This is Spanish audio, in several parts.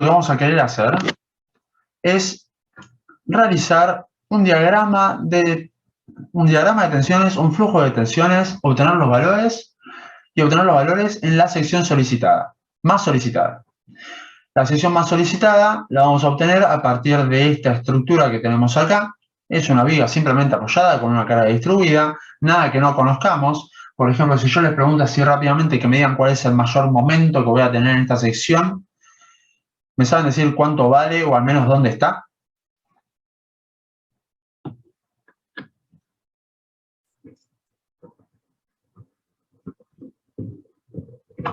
que vamos a querer hacer es realizar un diagrama de tensiones, un flujo de tensiones, obtener los valores y obtener los valores en la sección solicitada, más solicitada. La sección más solicitada la vamos a obtener a partir de esta estructura que tenemos acá. Es una viga simplemente apoyada con una carga distribuida, nada que no conozcamos. Por ejemplo, si yo les pregunto así rápidamente que me digan cuál es el mayor momento que voy a tener en esta sección, ¿me saben decir cuánto vale o al menos dónde está?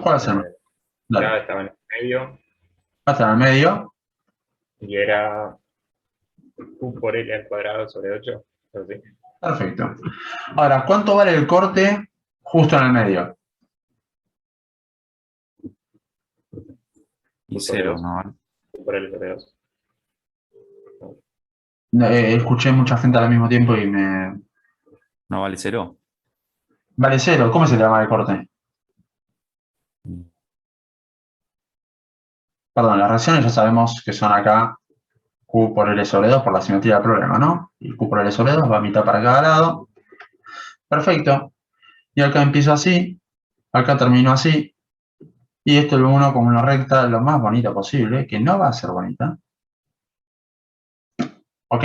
¿Cuál va a ser? Ya estaba en el medio. Va a estar en el medio. Y era Q por L al cuadrado sobre 8. Así. Perfecto. Ahora, ¿cuánto vale el corte justo en el medio? Y 0, ¿no? Q por L sobre 2. Escuché mucha gente al mismo tiempo y me... ¿No vale 0? Vale 0. ¿Cómo se llama el corte? Perdón, las reacciones ya sabemos que son acá Q por L sobre 2 por la simetría del problema, ¿no? Y Q por L sobre 2 va a mitad para cada lado. Perfecto. Y acá empiezo así, acá termino así. Y esto lo uno con una recta lo más bonita posible, que no va a ser bonita. ¿Ok?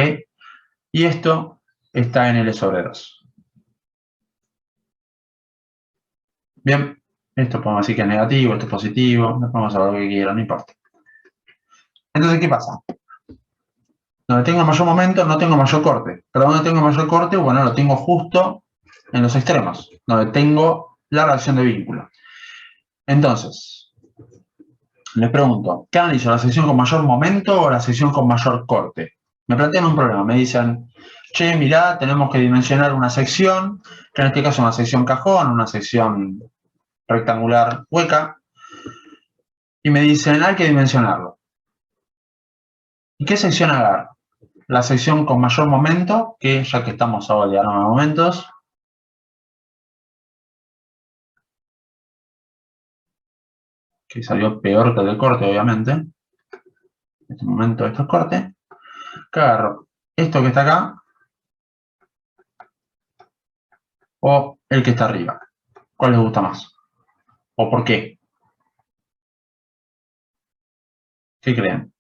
Y esto está en L sobre 2. Bien, esto podemos decir que es negativo, esto es positivo, nos podemos hacer lo que quieran, no importa. Entonces, ¿qué pasa? Donde tengo mayor momento, no tengo mayor corte. Pero donde tengo mayor corte, bueno, lo tengo justo en los extremos, donde tengo la reacción de vínculo. Entonces, les pregunto, ¿qué analizo? ¿La sección con mayor momento o la sección con mayor corte? Me plantean un problema, me dicen, che, mirá, tenemos que dimensionar una sección, que en este caso es una sección cajón, una sección rectangular hueca, y me dicen, hay que dimensionarlo. ¿Y qué sección agarro? La sección con mayor momento, que ya que estamos ahora diagrama de momentos, que salió peor que el del corte, obviamente. En este momento esto es corte. Que agarro esto que está acá o el que está arriba. ¿Cuál les gusta más? ¿O por qué? ¿Qué creen?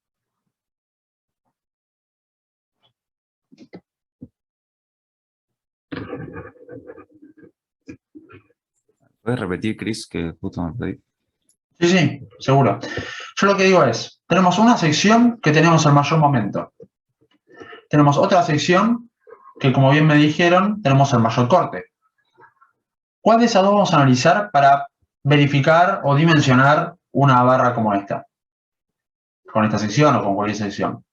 ¿Puedes repetir, Chris, que justo me perdí? Sí, sí, seguro. Yo lo que digo es, tenemos una sección que tenemos el mayor momento. Tenemos otra sección que, como bien me dijeron, tenemos el mayor corte. ¿Cuál de esas dos vamos a analizar para verificar o dimensionar una barra como esta? Con esta sección o con cualquier sección.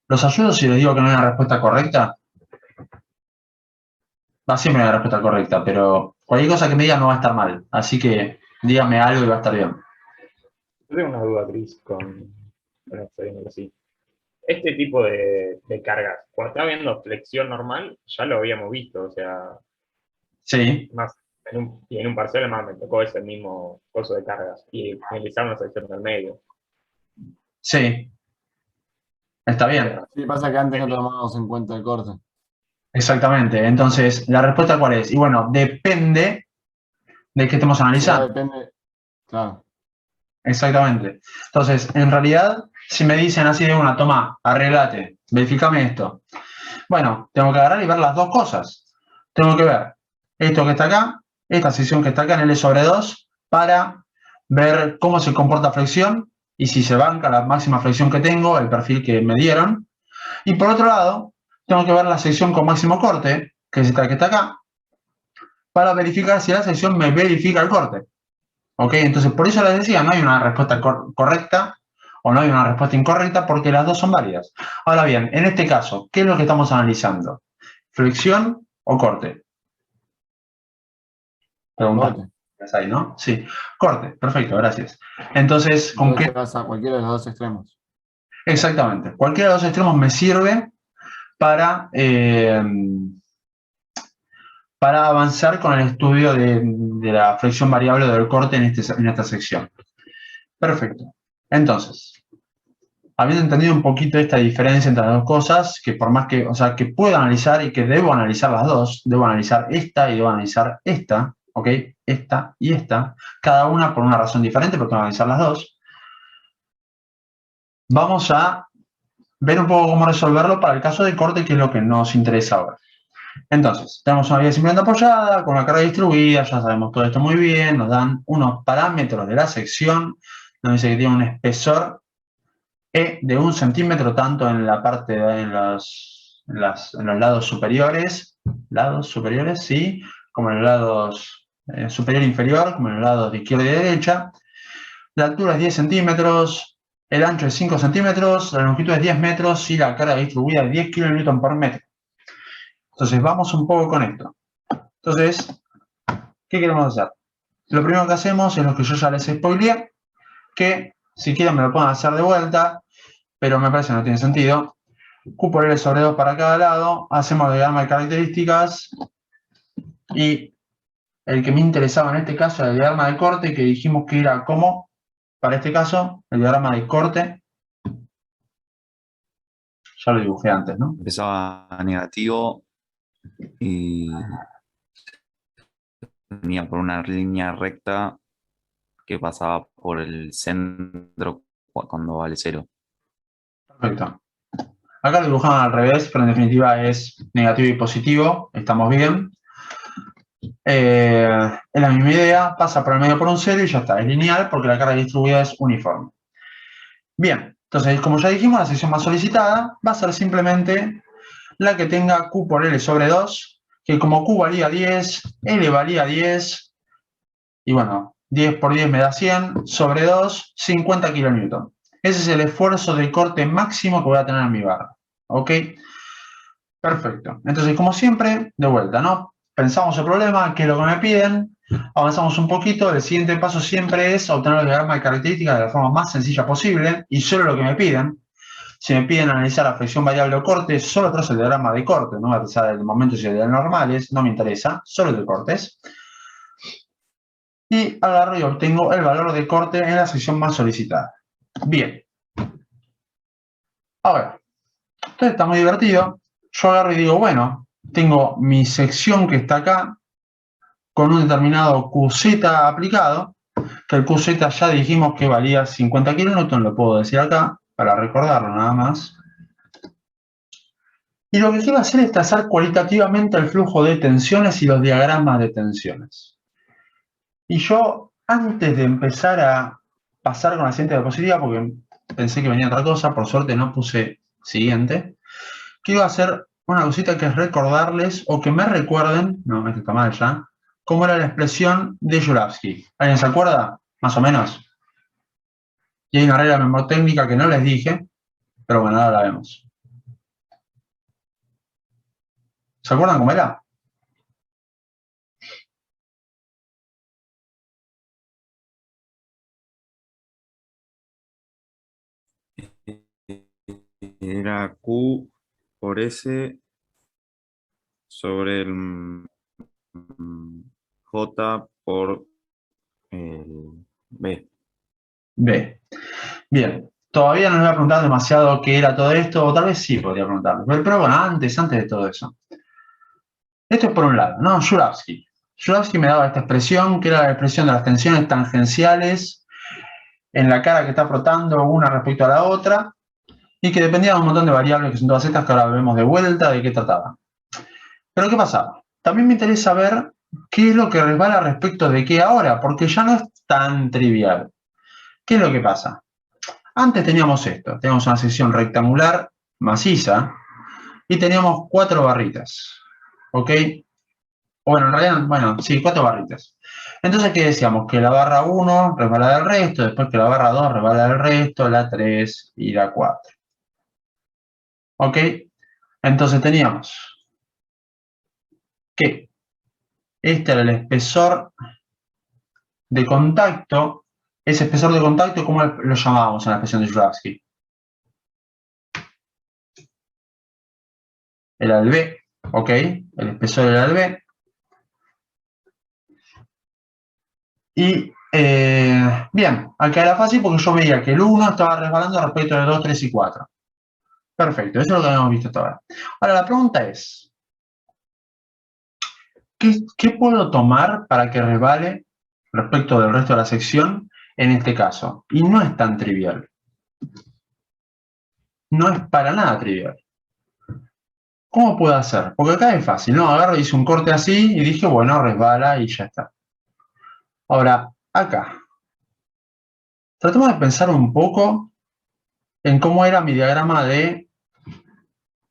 ¿Los ayudo si les digo que no hay una respuesta correcta? Va siempre hay una respuesta correcta, pero cualquier cosa que me digan no va a estar mal. Así que díganme algo y va a estar bien. Yo tengo una duda, Cris, con esto viendo así. Este tipo de cargas, cuando estaba viendo flexión normal, ya lo habíamos visto, o sea, Sí, más en un parcial además me tocó ese mismo coso de cargas y analizar una sección del medio. sí. Está bien. Sí, pasa que antes no tomábamos en cuenta el corte. Exactamente. Entonces, ¿la respuesta cuál es? Y bueno, depende de qué estemos Sí, analizando. depende. Claro. Exactamente. Entonces, en realidad, si me dicen así de una, toma, arreglate, verificame esto. Bueno, tengo que agarrar y ver las dos cosas. Tengo que ver esto que está acá, esta sección que está acá en L sobre 2, para ver cómo se comporta flexión y si se banca la máxima flexión que tengo, el perfil que me dieron. Y por otro lado, tengo que ver la sección con máximo corte, que es esta que está acá, para verificar si la sección me verifica el corte. ¿Ok? Entonces, por eso les decía, no hay una respuesta correcta o no hay una respuesta incorrecta porque las dos son válidas. Ahora bien, en este caso, ¿qué es lo que estamos analizando? ¿Flexión o corte? Pregunta. Corte. Ahí, ¿no? Sí. Corte, perfecto, gracias. Entonces, ¿con Entonces qué? te vas a cualquiera de los dos extremos. Exactamente. Cualquiera de los extremos me sirve para avanzar con el estudio de la flexión variable del corte en esta sección. Perfecto. Entonces, habiendo entendido un poquito esta diferencia entre las dos cosas, que por más que, o sea, que puedo analizar y que debo analizar las dos, debo analizar esta y debo analizar esta, ¿ok? Esta y esta, cada una por una razón diferente, porque tengo que analizar las dos. Vamos a ver un poco cómo resolverlo para el caso de corte, que es lo que nos interesa ahora. Entonces, tenemos una vía simplemente apoyada, con la carga distribuida, ya sabemos todo esto muy bien, nos dan unos parámetros de la sección, nos dice que tiene un espesor E de 1 centímetro, tanto en la parte en los lados superiores, sí, como en los lados superior e inferior, como en los lados de izquierda y derecha. La altura es 10 centímetros, el ancho es 5 centímetros, la longitud es 10 metros y la carga distribuida es 10 kN por metro. Entonces, vamos un poco con esto. Entonces, ¿qué queremos hacer? Lo primero que hacemos es lo que yo ya les spoileé, que si quieren me lo pueden hacer de vuelta, pero me parece que no tiene sentido. Q por L sobre 2 para cada lado, hacemos el diagrama de características y el que me interesaba en este caso era el diagrama de corte, que dijimos que era como, para este caso, el diagrama de corte, ya lo dibujé antes, ¿no? Empezaba negativo y venía por una línea recta que pasaba por el centro cuando vale 0. Perfecto. Acá lo dibujaban al revés, pero en definitiva es negativo y positivo, estamos bien. Es la misma idea, pasa por el medio por un 0 y ya está, es lineal porque la carga distribuida es uniforme. Bien, entonces como ya dijimos, la sección más solicitada va a ser simplemente la que tenga Q por L sobre 2, que como Q valía 10, L valía 10, y bueno, 10 por 10 me da 100, sobre 2, 50 kN. Ese es el esfuerzo de corte máximo que voy a tener en mi barra, ¿ok? Perfecto. Entonces, como siempre, de vuelta, ¿no? Pensamos el problema, qué es lo que me piden, avanzamos un poquito, el siguiente paso siempre es obtener el diagrama de características de la forma más sencilla posible, y solo lo que me piden. Si me piden analizar la flexión variable o corte, solo trazo el diagrama de corte, no me interesa el momento y el de normales, no me interesa, solo el de cortes. Y agarro y obtengo el valor de corte en la sección más solicitada. Bien. Ahora, esto está muy divertido. Yo agarro y digo, bueno, tengo mi sección que está acá, con un determinado QZ aplicado, que el QZ ya dijimos que valía 50 kN, lo puedo decir acá, para recordarlo nada más. Y lo que quiero hacer es trazar cualitativamente el flujo de tensiones y los diagramas de tensiones. Y yo, antes de empezar a pasar con la siguiente diapositiva, porque pensé que venía otra cosa, por suerte no puse siguiente, quiero hacer una cosita que es recordarles, o que me recuerden, no, esto está mal ya, cómo era la expresión de Juravsky. ¿Alguien se acuerda? Más o menos. Y hay una regla memotécnica que no les dije, pero bueno, ahora la vemos. ¿Se acuerdan cómo era? Era Q por S sobre el J por el B. B. Bien. Todavía no les voy a preguntar demasiado qué era todo esto, o tal vez sí podría preguntarles. Pero bueno, antes de todo eso. Esto es por un lado, ¿no? Juravsky. Juravsky me daba esta expresión, que era la expresión de las tensiones tangenciales en la cara que está frotando una respecto a la otra, y que dependía de un montón de variables que son todas estas que ahora vemos de vuelta de qué trataba. Pero ¿qué pasaba? También me interesa ver qué es lo que resbala respecto de qué ahora, porque ya no es tan trivial. ¿Qué es lo que pasa? Antes teníamos esto, teníamos una sección rectangular maciza y teníamos 4 barritas, ¿ok? Bueno, en realidad, bueno, sí, 4 barritas. Entonces, ¿qué decíamos? Que la barra 1 resbala del resto, después que la barra 2 resbala del resto, la 3 y la 4. ¿Ok? Entonces teníamos que este era el espesor de contacto. Ese espesor de contacto, ¿cómo lo llamábamos en la expresión de Juravsky? el A del B, ¿ok? El espesor del A del B. Y, bien, acá era fácil porque yo veía que el 1 estaba resbalando respecto del 2, 3 y 4. Perfecto, eso es lo que habíamos visto hasta ahora. Ahora, la pregunta es, ¿qué puedo tomar para que resbale respecto del resto de la sección en este caso? Y no es tan trivial. No es para nada trivial. ¿Cómo puedo hacer? Porque acá es fácil, ¿no? Agarro, hice un corte así y dije, bueno, resbala y ya está. Ahora, acá. Tratemos de pensar un poco en cómo era mi diagrama de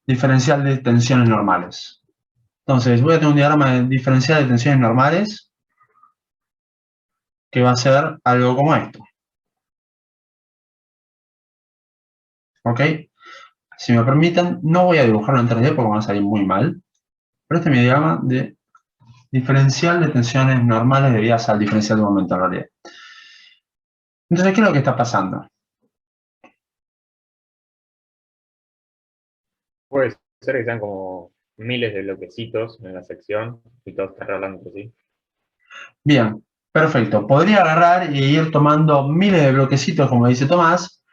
diferencial de tensiones normales. Entonces, voy a tener un diagrama de diferencial de tensiones normales que va a ser algo como esto. ¿Ok? Si me permiten, no voy a dibujarlo en 3D porque va a salir muy mal. Pero este es mi diagrama de diferencial de tensiones normales debidas al diferencial de momento en realidad. Entonces, ¿qué es lo que está pasando? Puede ser que sean como miles de bloquecitos en la sección y todos están hablando entre sí. Bien, perfecto. Podría agarrar e ir tomando miles de bloquecitos, como dice Tomás.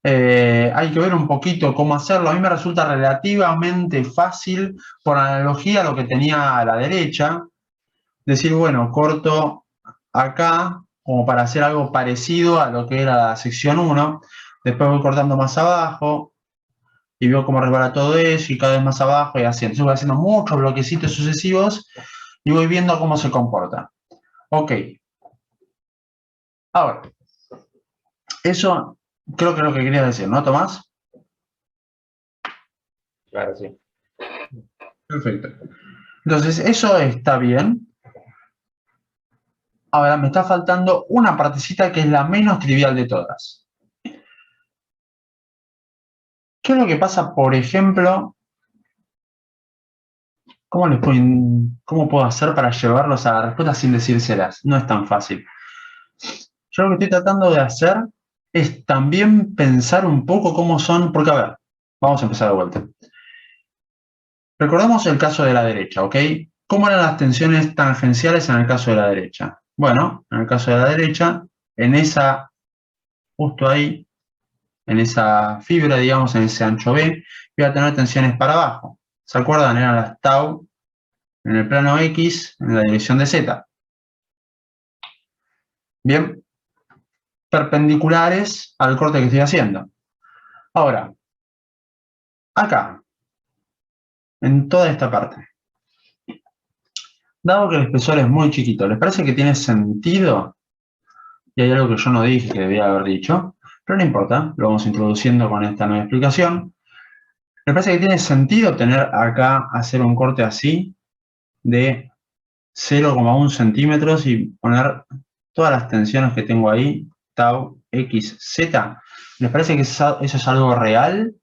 Hay que ver un poquito cómo hacerlo. A mí me resulta relativamente fácil, por analogía a lo que tenía a la derecha, decir, bueno, corto acá, como para hacer algo parecido a lo que era la sección 1. Después voy cortando más abajo y veo cómo resbala todo eso y cada vez más abajo y así. Entonces voy haciendo muchos bloquecitos sucesivos y voy viendo cómo se comporta. Ok. Ahora, eso creo que es lo que quería decir, ¿no, Tomás? Claro, sí. Perfecto. Entonces, eso está bien. Ahora, me está faltando una partecita que es la menos trivial de todas. ¿Qué es lo que pasa, por ejemplo? ¿Cómo puedo hacer para llevarlos a la respuesta sin decírselas? No es tan fácil. Yo lo que estoy tratando de hacer es también pensar un poco cómo son, porque a ver, vamos a empezar de vuelta. Recordemos el caso de la derecha, ¿ok? ¿Cómo eran las tensiones tangenciales en el caso de la derecha? Bueno, en el caso de la derecha, en esa, justo ahí, en esa fibra, digamos, en ese ancho B, voy a tener tensiones para abajo. ¿Se acuerdan? Eran las tau en el plano X, en la dirección de Z. Bien, perpendiculares al corte que estoy haciendo. Ahora, acá, en toda esta parte, dado que el espesor es muy chiquito, ¿les parece que tiene sentido? Y hay algo que yo no dije que debía haber dicho, pero no importa, lo vamos introduciendo con esta nueva explicación. Me parece que tiene sentido tener acá, hacer un corte así, de 0,1 centímetros y poner todas las tensiones que tengo ahí, tau, x, z. ¿Les parece que eso es algo real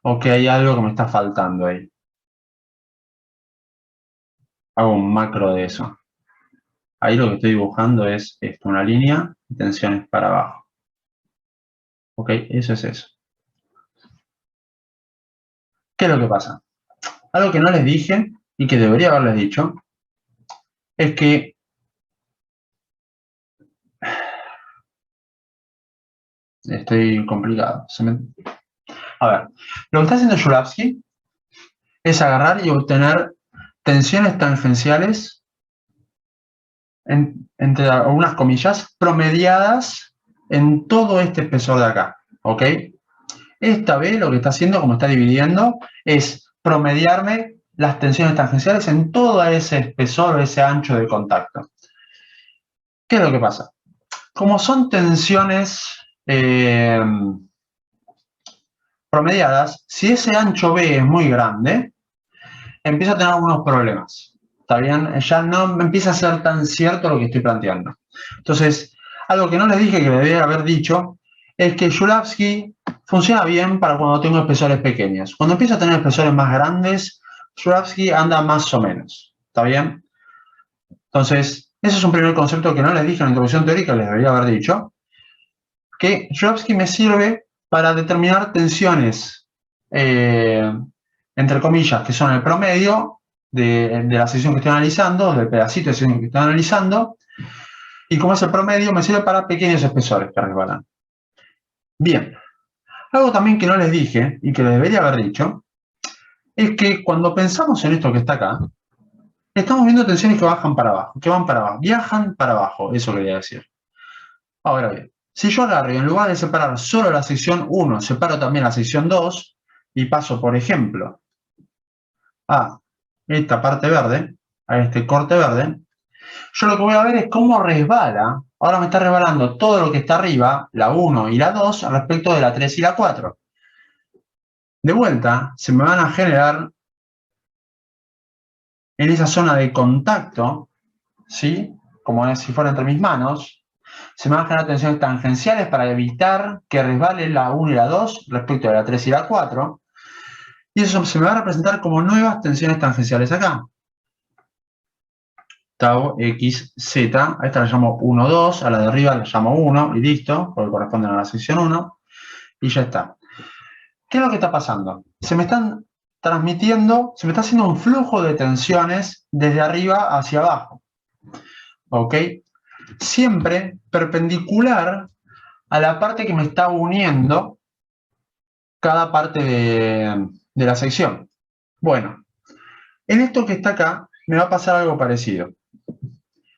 o que hay algo que me está faltando ahí? Hago un macro de eso. Ahí lo que estoy dibujando es esto, una línea y tensiones para abajo. ¿Ok? Eso es eso. ¿Qué es lo que pasa? Algo que no les dije y que debería haberles dicho es que estoy complicado. A ver, lo que está haciendo Shulapsky es agarrar y obtener tensiones tangenciales, entre algunas comillas, promediadas en todo este espesor de acá. ¿Ok? Esta B lo que está haciendo, como está dividiendo, es promediarme las tensiones tangenciales en todo ese espesor, ese ancho de contacto. ¿Qué es lo que pasa? Como son tensiones promediadas, si ese ancho B es muy grande, empiezo a tener algunos problemas. ¿Está bien? Ya no empieza a ser tan cierto lo que estoy planteando. Entonces, algo que no les dije que debería haber dicho es que Shulapsky funciona bien para cuando tengo espesores pequeños. Cuando empiezo a tener espesores más grandes, Shulapsky anda más o menos. ¿Está bien? Entonces, ese es un primer concepto que no les dije en la introducción teórica, les debería haber dicho, que Shulapsky me sirve para determinar tensiones en entre comillas, que son el promedio de la sección que estoy analizando, del pedacito de sección que estoy analizando, y como es el promedio, me sirve para pequeños espesores que resbalan. Bien, algo también que no les dije, y que les debería haber dicho, es que cuando pensamos en esto que está acá, estamos viendo tensiones que bajan para abajo, que van para abajo, viajan para abajo, eso quería decir. Ahora bien, si yo agarro y en lugar de separar solo la sección 1, separo también la sección 2, y paso, por ejemplo, a esta parte verde, a este corte verde, yo lo que voy a ver es cómo resbala. Ahora me está resbalando todo lo que está arriba, la 1 y la 2, respecto de la 3 y la 4. De vuelta, se me van a generar en esa zona de contacto, ¿sí? Como si fuera entre mis manos, se me van a generar tensiones tangenciales para evitar que resbale la 1 y la 2 respecto de la 3 y la 4. Y eso se me va a representar como nuevas tensiones tangenciales acá. Tau X, Z, a esta la llamo 1, 2, a la de arriba la llamo 1 y listo, porque corresponden a la sección 1, y ya está. ¿Qué es lo que está pasando? Se me están transmitiendo, se me está haciendo un flujo de tensiones desde arriba hacia abajo. ¿Ok? Siempre perpendicular a la parte que me está uniendo cada parte de la sección. Bueno, en esto que está acá me va a pasar algo parecido.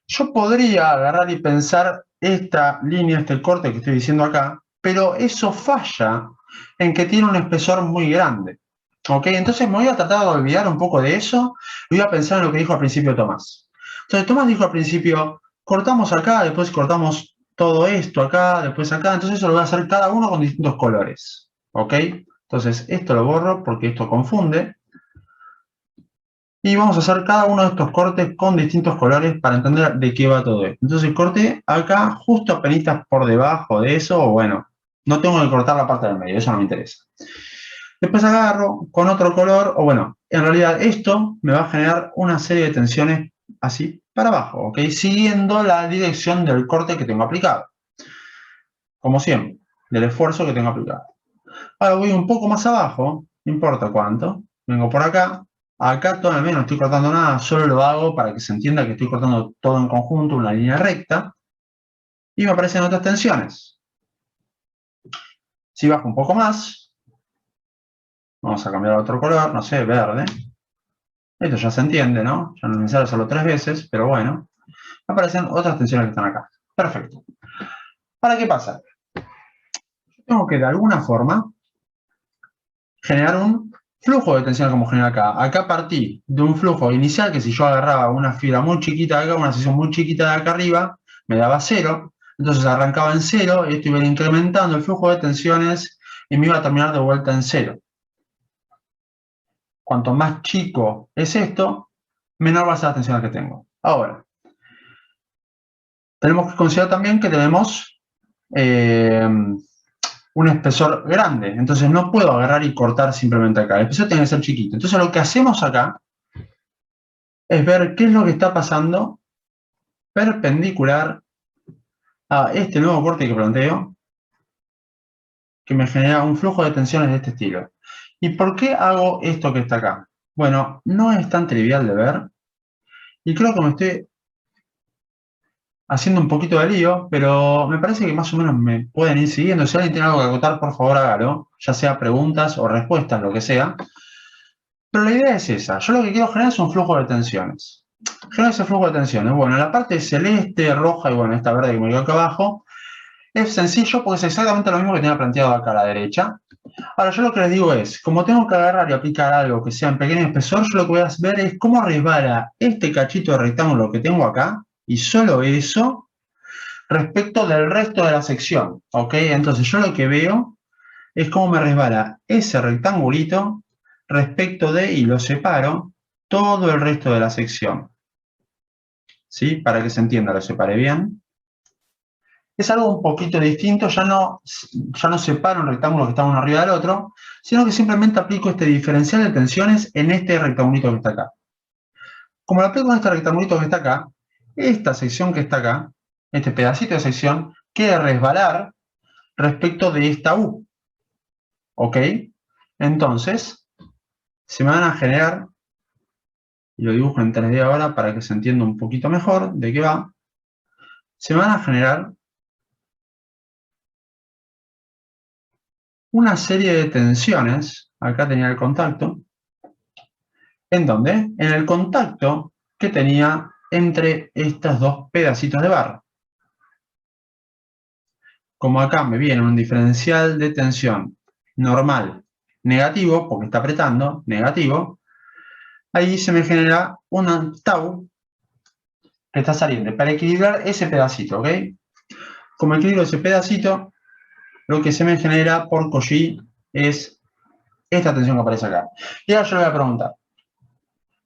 Yo podría agarrar y pensar esta línea, este corte que estoy diciendo acá, pero eso falla en que tiene un espesor muy grande. ¿Ok? Entonces me voy a tratar de olvidar un poco de eso y voy a pensar en lo que dijo al principio Tomás. Entonces Tomás dijo al principio, cortamos acá, después cortamos todo esto acá, después acá. Entonces eso lo voy a hacer cada uno con distintos colores. ¿Ok? Entonces esto lo borro porque esto confunde. Y vamos a hacer cada uno de estos cortes con distintos colores para entender de qué va todo esto. Entonces corté acá justo apenas por debajo de eso, o bueno, no tengo que cortar la parte del medio, eso no me interesa. Después agarro con otro color, o bueno, en realidad esto me va a generar una serie de tensiones así para abajo, ¿ok? Siguiendo la dirección del corte que tengo aplicado. Como siempre, del esfuerzo que tengo aplicado. Ahora voy un poco más abajo, no importa cuánto, vengo por acá. Acá todavía no estoy cortando nada, solo lo hago para que se entienda que estoy cortando todo en conjunto, una línea recta. Y me aparecen otras tensiones. Si bajo un poco más, vamos a cambiar a otro color, no sé, verde. Esto ya se entiende, ¿no? Ya no es necesario hacerlo 3 veces, pero bueno. Aparecen otras tensiones que están acá. Perfecto. ¿Para qué pasa? Yo tengo que de alguna forma generar un flujo de tensión como genera acá. Acá partí de un flujo inicial que si yo agarraba una fibra muy chiquita de acá, una sección muy chiquita de acá arriba, me daba 0. Entonces arrancaba en 0 y esto iba incrementando el flujo de tensiones y me iba a terminar de vuelta en 0. Cuanto más chico es esto, menor va a ser la tensión que tengo. Ahora, tenemos que considerar también que tenemos un espesor grande. Entonces no puedo agarrar y cortar simplemente acá. El espesor tiene que ser chiquito. Entonces lo que hacemos acá es ver qué es lo que está pasando perpendicular a este nuevo corte que planteo, que me genera un flujo de tensiones de este estilo. ¿Y por qué hago esto que está acá? Bueno, no es tan trivial de ver, y creo que me estoy haciendo un poquito de lío, pero me parece que más o menos me pueden ir siguiendo. Si alguien tiene algo que acotar, por favor hágalo, ya sea preguntas o respuestas, lo que sea. Pero la idea es esa. Yo lo que quiero generar es un flujo de tensiones. Generar ese flujo de tensiones. Bueno, la parte celeste, roja y bueno, esta verde que me quedó acá abajo, es sencillo porque es exactamente lo mismo que tenía planteado acá a la derecha. Ahora, yo lo que les digo es, como tengo que agarrar y aplicar algo que sea en pequeño espesor, yo lo que voy a ver es cómo resbala este cachito de rectángulo que tengo acá, y solo eso, respecto del resto de la sección. ¿Ok? Entonces yo lo que veo es cómo me resbala ese rectangulito respecto de, y lo separo, todo el resto de la sección. ¿Sí? Para que se entienda, lo separé bien. Es algo un poquito distinto, ya no separo un rectángulo que está uno arriba del otro, sino que simplemente aplico este diferencial de tensiones en este rectangulito que está acá. Como lo aplico en este rectangulito que está acá, esta sección que está acá, este pedacito de sección, quiere resbalar respecto de esta U. ¿Ok? Entonces, se me van a generar, y lo dibujo en 3D ahora para que se entienda un poquito mejor de qué va, se me van a generar una serie de tensiones, acá tenía el contacto, ¿en dónde? En el contacto que tenía entre estos dos pedacitos de barra. Como acá me viene un diferencial de tensión normal negativo, porque está apretando, negativo, ahí se me genera una tau que está saliendo para equilibrar ese pedacito, ¿ok? Como equilibro ese pedacito, lo que se me genera por Cauchy es esta tensión que aparece acá. Y ahora yo le voy a preguntar,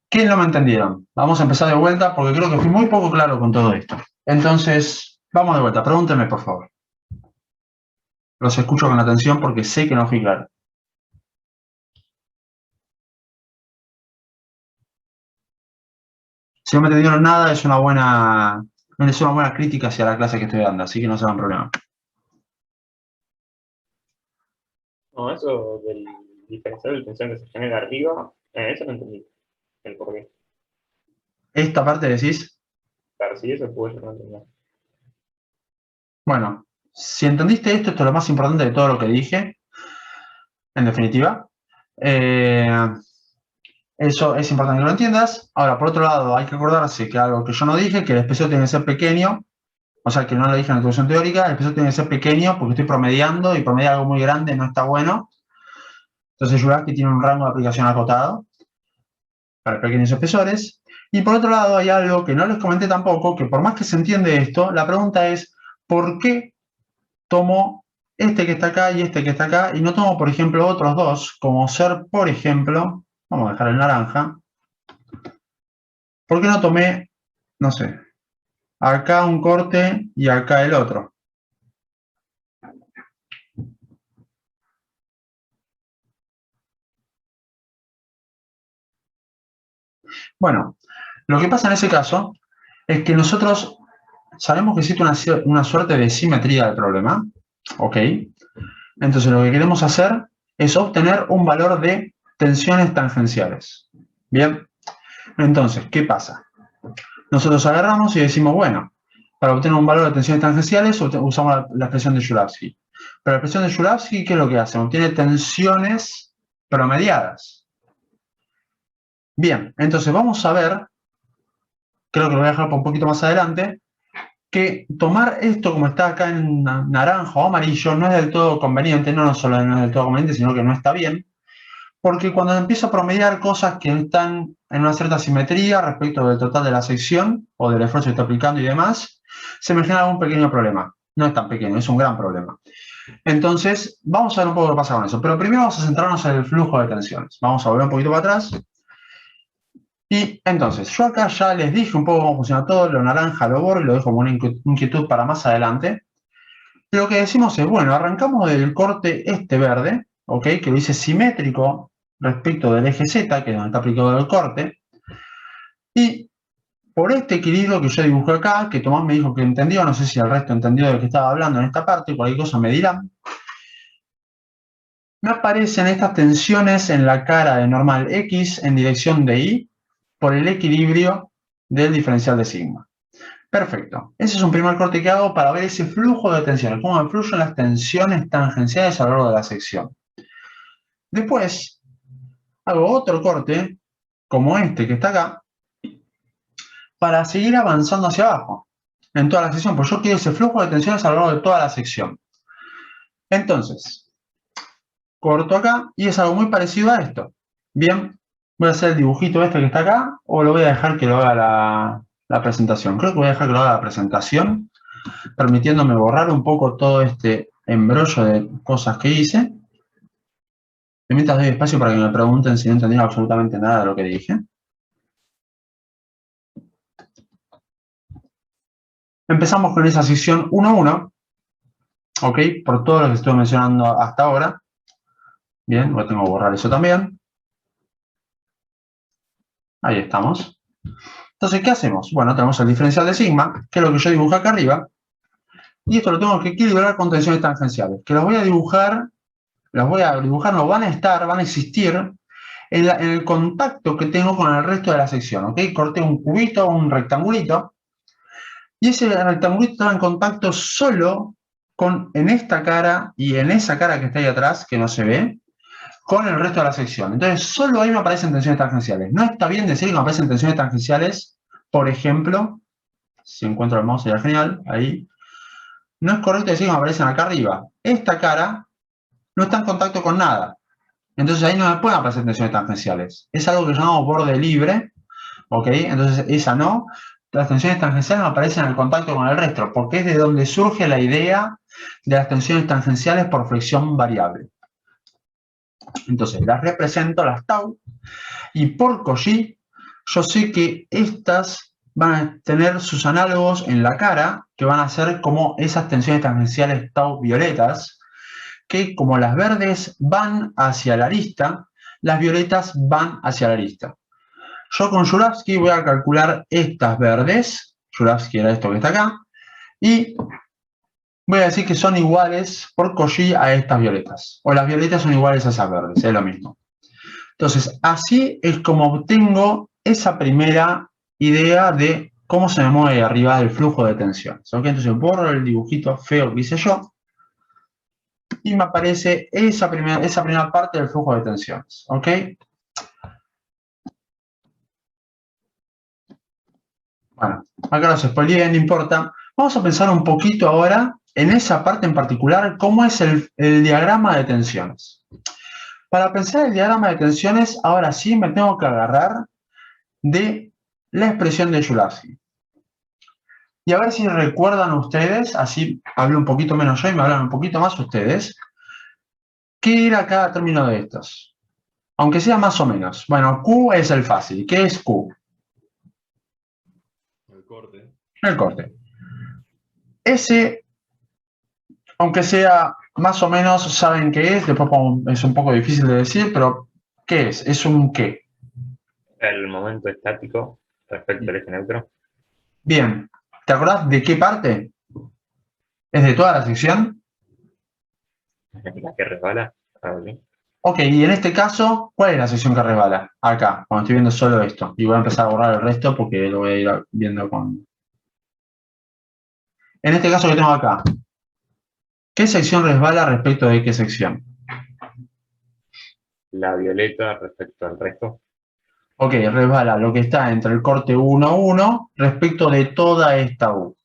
¿quién no me entendieron? Vamos a empezar de vuelta porque creo que fui muy poco claro con todo esto. Entonces, vamos de vuelta, pregúntenme por favor. Los escucho con atención porque sé que no fui claro. Si no me entendieron nada, es una buena crítica hacia la clase que estoy dando, así que no se hagan problema. No, eso del diferencial de tensión que se genera arriba, eso no entendí. El por qué. Esta parte decís, Claro, sí, eso puede ser no entender. bueno, si entendiste esto es lo más importante de todo lo que dije, en definitiva. Eso es importante que lo entiendas. Ahora, por otro lado, hay que acordarse que algo que yo no dije, que el especio tiene que ser pequeño, o sea, que no lo dije en la introducción teórica, el especio tiene que ser pequeño porque estoy promediando y promediar algo muy grande no está bueno. Entonces, Juraski tiene un rango de aplicación acotado para pequeños espesores. Y por otro lado, hay algo que no les comenté tampoco, que por más que se entiende esto, la pregunta es, ¿por qué tomo este que está acá y este que está acá y no tomo, por ejemplo, otros dos, como ser, por ejemplo, vamos a dejar el naranja, ¿por qué no tomé, no sé, acá un corte y acá el otro? Bueno, lo que pasa en ese caso es que nosotros sabemos que existe una suerte de simetría del problema, ¿ok? Entonces lo que queremos hacer es obtener un valor de tensiones tangenciales. Bien, entonces, ¿qué pasa? Nosotros agarramos y decimos, bueno, para obtener un valor de tensiones tangenciales usamos la expresión de Joulawski. Pero la expresión de Joulawski, ¿qué es lo que hace? Obtiene tensiones promediadas. Bien, entonces vamos a ver, creo que lo voy a dejar por un poquito más adelante, que tomar esto como está acá en naranja o amarillo no es del todo conveniente, no solo no es del todo conveniente, sino que no está bien, porque cuando empiezo a promediar cosas que están en una cierta simetría respecto del total de la sección o del esfuerzo que estoy aplicando y demás, se me genera un pequeño problema. No es tan pequeño, es un gran problema. Entonces, vamos a ver un poco qué pasa con eso. Pero primero vamos a centrarnos en el flujo de tensiones. Vamos a volver un poquito para atrás. Y entonces, yo acá ya les dije un poco cómo funciona todo, lo naranja lo borro y lo dejo como una inquietud para más adelante. Lo que decimos es, bueno, arrancamos del corte este verde, ¿ok? Que lo hice simétrico respecto del eje Z, que es donde está aplicado el corte. Y por este equilibrio que yo dibujé acá, que Tomás me dijo que entendió, no sé si el resto entendió de qué estaba hablando en esta parte, cualquier cosa me dirán, me aparecen estas tensiones en la cara de normal X en dirección de Y por el equilibrio del diferencial de sigma. Perfecto. Ese es un primer corte que hago para ver ese flujo de tensiones, cómo influyen las tensiones tangenciales a lo largo de la sección. Después, hago otro corte, como este que está acá, para seguir avanzando hacia abajo, en toda la sección, porque yo quiero ese flujo de tensiones a lo largo de toda la sección. Entonces, corto acá y es algo muy parecido a esto. Bien, voy a hacer el dibujito este que está acá, o lo voy a dejar que lo haga la presentación. Creo que voy a dejar que lo haga la presentación, permitiéndome borrar un poco todo este embrollo de cosas que hice. Y mientras doy espacio para que me pregunten si no entendieron absolutamente nada de lo que dije. Empezamos con esa sección 1-1, ¿ok? Por todo lo que estoy mencionando hasta ahora. Bien, voy a tengo que borrar eso también. Ahí estamos. Entonces, ¿qué hacemos? Bueno, tenemos el diferencial de sigma, que es lo que yo dibujé acá arriba. Y esto lo tengo que equilibrar con tensiones tangenciales, que los voy a dibujar, no van a estar, van a existir en el contacto que tengo con el resto de la sección, ¿ok? Corté un cubito, un rectangulito, y ese rectangulito estaba en contacto solo en esta cara y en esa cara que está ahí atrás, que no se ve, con el resto de la sección. Entonces, solo ahí me aparecen tensiones tangenciales. No está bien decir que me aparecen tensiones tangenciales, por ejemplo, si encuentro el mouse sería genial, ahí. No es correcto decir que me aparecen acá arriba. Esta cara no está en contacto con nada. Entonces ahí no me pueden aparecer tensiones tangenciales. Es algo que llamamos borde libre, ¿ok? Entonces esa no. Las tensiones tangenciales me aparecen en el contacto con el resto, porque es de donde surge la idea de las tensiones tangenciales por flexión variable. Entonces las represento, las tau, y por Cauchy yo sé que estas van a tener sus análogos en la cara, que van a ser como esas tensiones tangenciales tau violetas, que como las verdes van hacia la arista, las violetas van hacia la arista. Yo con Juravsky voy a calcular estas verdes, Juravsky era esto que está acá, y voy a decir que son iguales por Cauchy a estas violetas, o las violetas son iguales a esas verdes, es lo mismo. Entonces, así es como obtengo esa primera idea de cómo se me mueve arriba el flujo de tensiones. ¿Okay? Entonces borro el dibujito feo que hice yo y me aparece esa primera parte del flujo de tensiones. ¿Ok? Bueno, acá los spoileé, no importa. Vamos a pensar un poquito ahora en esa parte en particular, cómo es el diagrama de tensiones. Para pensar el diagrama de tensiones, ahora sí me tengo que agarrar de la expresión de Juravsky. Y a ver si recuerdan ustedes, así hablo un poquito menos yo y me hablan un poquito más ustedes, ¿qué era cada término de estos? Aunque sea más o menos. Bueno, Q es el fácil. ¿Qué es Q? El corte. El corte. Ese, aunque sea más o menos, saben qué es, después es un poco difícil de decir, pero ¿qué es? ¿Es un qué? El momento estático respecto al eje neutro. Bien, ¿te acordás de qué parte? ¿Es de toda la sección? La que resbala. ¿Sí? Ok, y en este caso, ¿cuál es la sección que resbala? Acá, cuando estoy viendo solo esto. Y voy a empezar a borrar el resto porque lo voy a ir viendo con... En este caso que tengo acá, ¿qué sección resbala respecto de qué sección? La violeta respecto al resto. Ok, resbala lo que está entre el corte 1,1 respecto de toda esta U.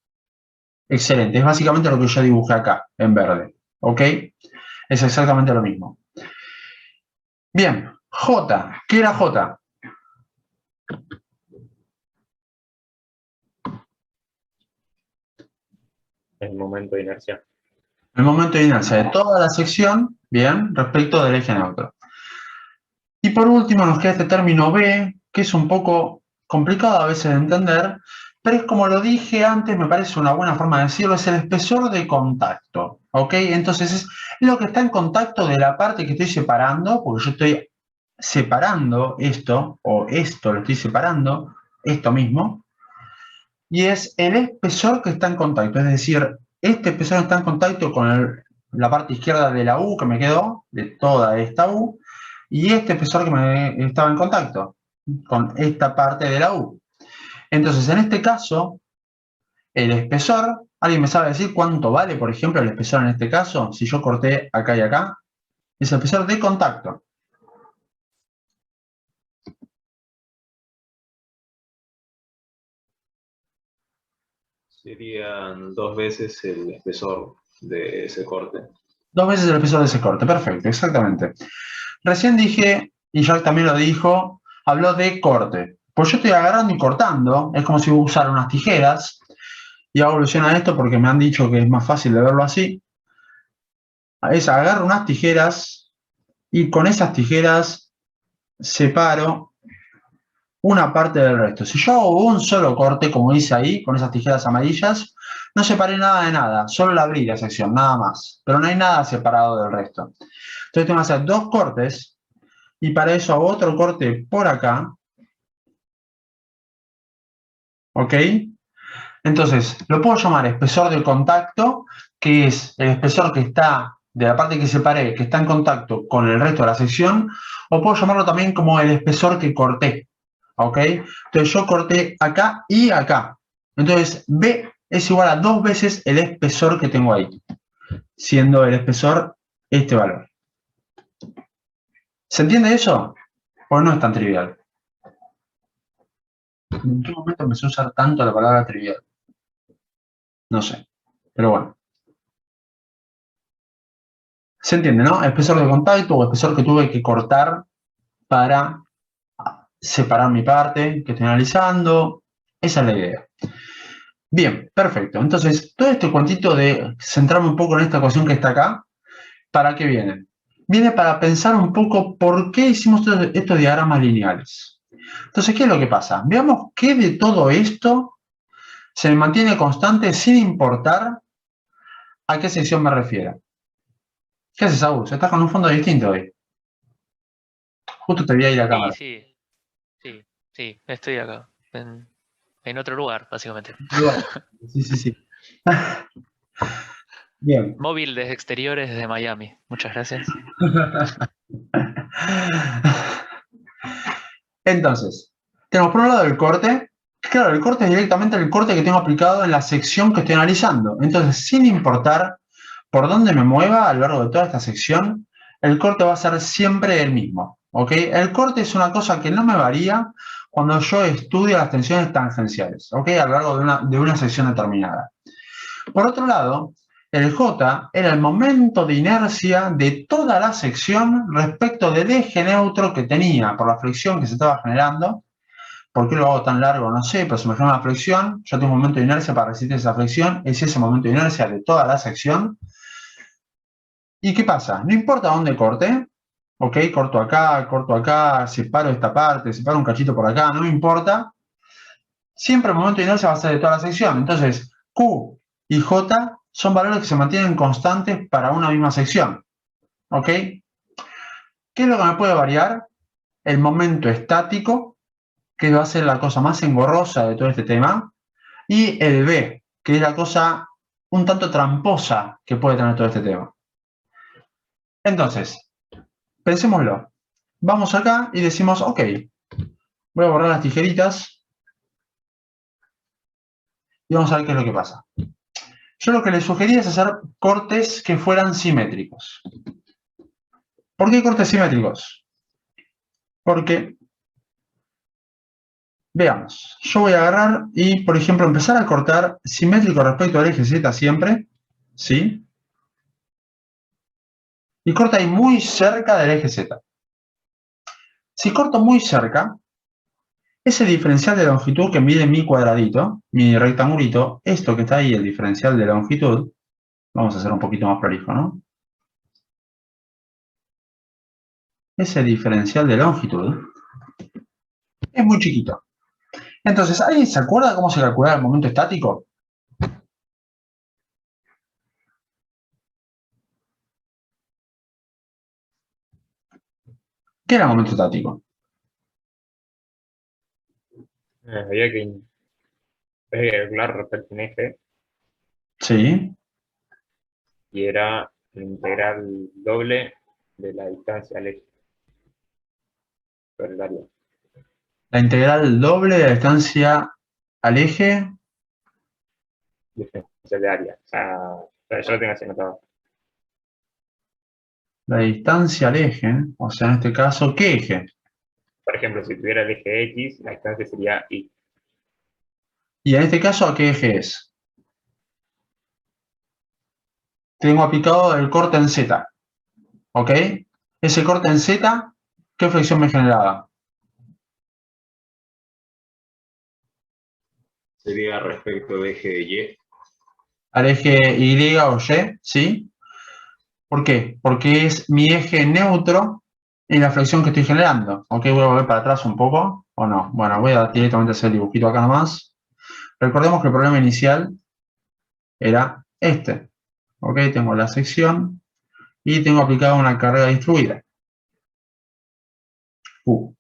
Excelente, es básicamente lo que yo dibujé acá, en verde. ¿Ok? Es exactamente lo mismo. Bien, J. ¿Qué era J? El momento de inercia. El momento de inercia de toda la sección, bien, respecto del eje neutro. Y por último nos queda este término B, que es un poco complicado a veces de entender, pero es como lo dije antes, me parece una buena forma de decirlo, es el espesor de contacto. ¿Ok? Entonces es lo que está en contacto de la parte que estoy separando, porque yo estoy separando esto, o esto lo estoy separando, esto mismo, y es el espesor que está en contacto, es decir, este espesor está en contacto con la parte izquierda de la U que me quedó, de toda esta U, y este espesor que me estaba en contacto con esta parte de la U. Entonces, en este caso, el espesor, ¿alguien me sabe decir cuánto vale, por ejemplo, el espesor en este caso? Si yo corté acá y acá, es el espesor de contacto. Serían 2 veces el espesor de ese corte. 2 veces el espesor de ese corte, perfecto, exactamente. Recién dije, y Jack también lo dijo, habló de corte. Pues yo estoy agarrando y cortando, es como si usara unas tijeras, y hago alusión a esto porque me han dicho que es más fácil de verlo así. Es agarro unas tijeras y con esas tijeras separo una parte del resto. Si yo hago un solo corte, como hice ahí, con esas tijeras amarillas, no separé nada de nada, solo la abrí la sección, nada más. Pero no hay nada separado del resto. Entonces tengo que hacer 2 cortes, y para eso hago otro corte por acá. ¿Ok? Entonces, lo puedo llamar espesor de contacto, que es el espesor que está de la parte que separé, que está en contacto con el resto de la sección, o puedo llamarlo también como el espesor que corté, ¿ok? Entonces yo corté acá y acá. Entonces B es igual a 2 veces el espesor que tengo ahí, siendo el espesor este valor. ¿Se entiende eso? Pues no es tan trivial. ¿En qué momento empecé a usar tanto la palabra trivial? No sé, pero bueno. ¿Se entiende, no? Espesor de contacto o espesor que tuve que cortar para separar mi parte que estoy analizando. Esa es la idea. Bien, perfecto. Entonces, todo este cuantito de centrarme un poco en esta ecuación que está acá, ¿para qué viene? Viene para pensar un poco por qué hicimos estos diagramas lineales. Entonces, ¿qué es lo que pasa? Veamos qué de todo esto se mantiene constante sin importar a qué sección me refiera. ¿Qué haces, Agus? Estás con un fondo distinto hoy. Justo te vi ahí la cámara. Sí, estoy acá, en otro lugar, básicamente. Sí. Bien. Móvil desde exteriores desde Miami. Muchas gracias. Entonces, tenemos por un lado el corte. Claro, el corte es directamente el corte que tengo aplicado en la sección que estoy analizando. Entonces, sin importar por dónde me mueva a lo largo de toda esta sección, el corte va a ser siempre el mismo. ¿Ok? El corte es una cosa que no me varía cuando yo estudio las tensiones tangenciales. ¿Ok? A lo largo de una sección determinada. Por otro lado, el J era el momento de inercia de toda la sección respecto del eje neutro que tenía por la fricción que se estaba generando. ¿Por qué lo hago tan largo? No sé, pero se me genera una fricción. Yo tengo un momento de inercia para resistir esa fricción. Es ese momento de inercia de toda la sección. ¿Y qué pasa? No importa dónde corte. Ok, corto acá, separo esta parte, separo un cachito por acá, no me importa. Siempre el momento de inercia va a ser de toda la sección. Entonces, Q y J son valores que se mantienen constantes para una misma sección. ¿Ok? ¿Qué es lo que me puede variar? El momento estático, que va a ser la cosa más engorrosa de todo este tema, y el B, que es la cosa un tanto tramposa que puede tener todo este tema. Entonces, pensémoslo. Vamos acá y decimos, ok, voy a borrar las tijeritas y vamos a ver qué es lo que pasa. Yo lo que les sugería es hacer cortes que fueran simétricos. ¿Por qué cortes simétricos? Porque, veamos, yo voy a agarrar y, por ejemplo, empezar a cortar simétrico respecto al eje Z siempre, ¿sí? Y corta ahí muy cerca del eje Z. Si corto muy cerca, ese diferencial de longitud que mide mi cuadradito, mi rectangulito, esto que está ahí, el diferencial de longitud, vamos a hacer un poquito más prolijo, ¿no? Ese diferencial de longitud es muy chiquito. Entonces, ¿alguien se acuerda cómo se calculaba el momento estático? ¿Qué era el momento estático? Había que calcular respecto a un eje Sí. y era la integral doble de la distancia al eje sobre el área. La integral doble de la distancia al eje. Diferencial de área. O sea, yo lo tengo así anotado. La distancia al eje, o sea, en este caso, ¿qué eje? Por ejemplo, si tuviera el eje X, la distancia sería Y. Y en este caso, ¿a qué eje es? Tengo aplicado el corte en Z. ¿Ok? Ese corte en Z, ¿qué flexión me generaba? Sería respecto del eje de Y. Al eje Y o Y, ¿sí? ¿Por qué? Porque es mi eje neutro en la flexión que estoy generando. ¿Ok? Voy a volver para atrás un poco, ¿o no? Bueno, voy a directamente hacer el dibujito acá nomás. Recordemos que el problema inicial era este. ¿Ok? Tengo la sección y tengo aplicada una carga distribuida. Q.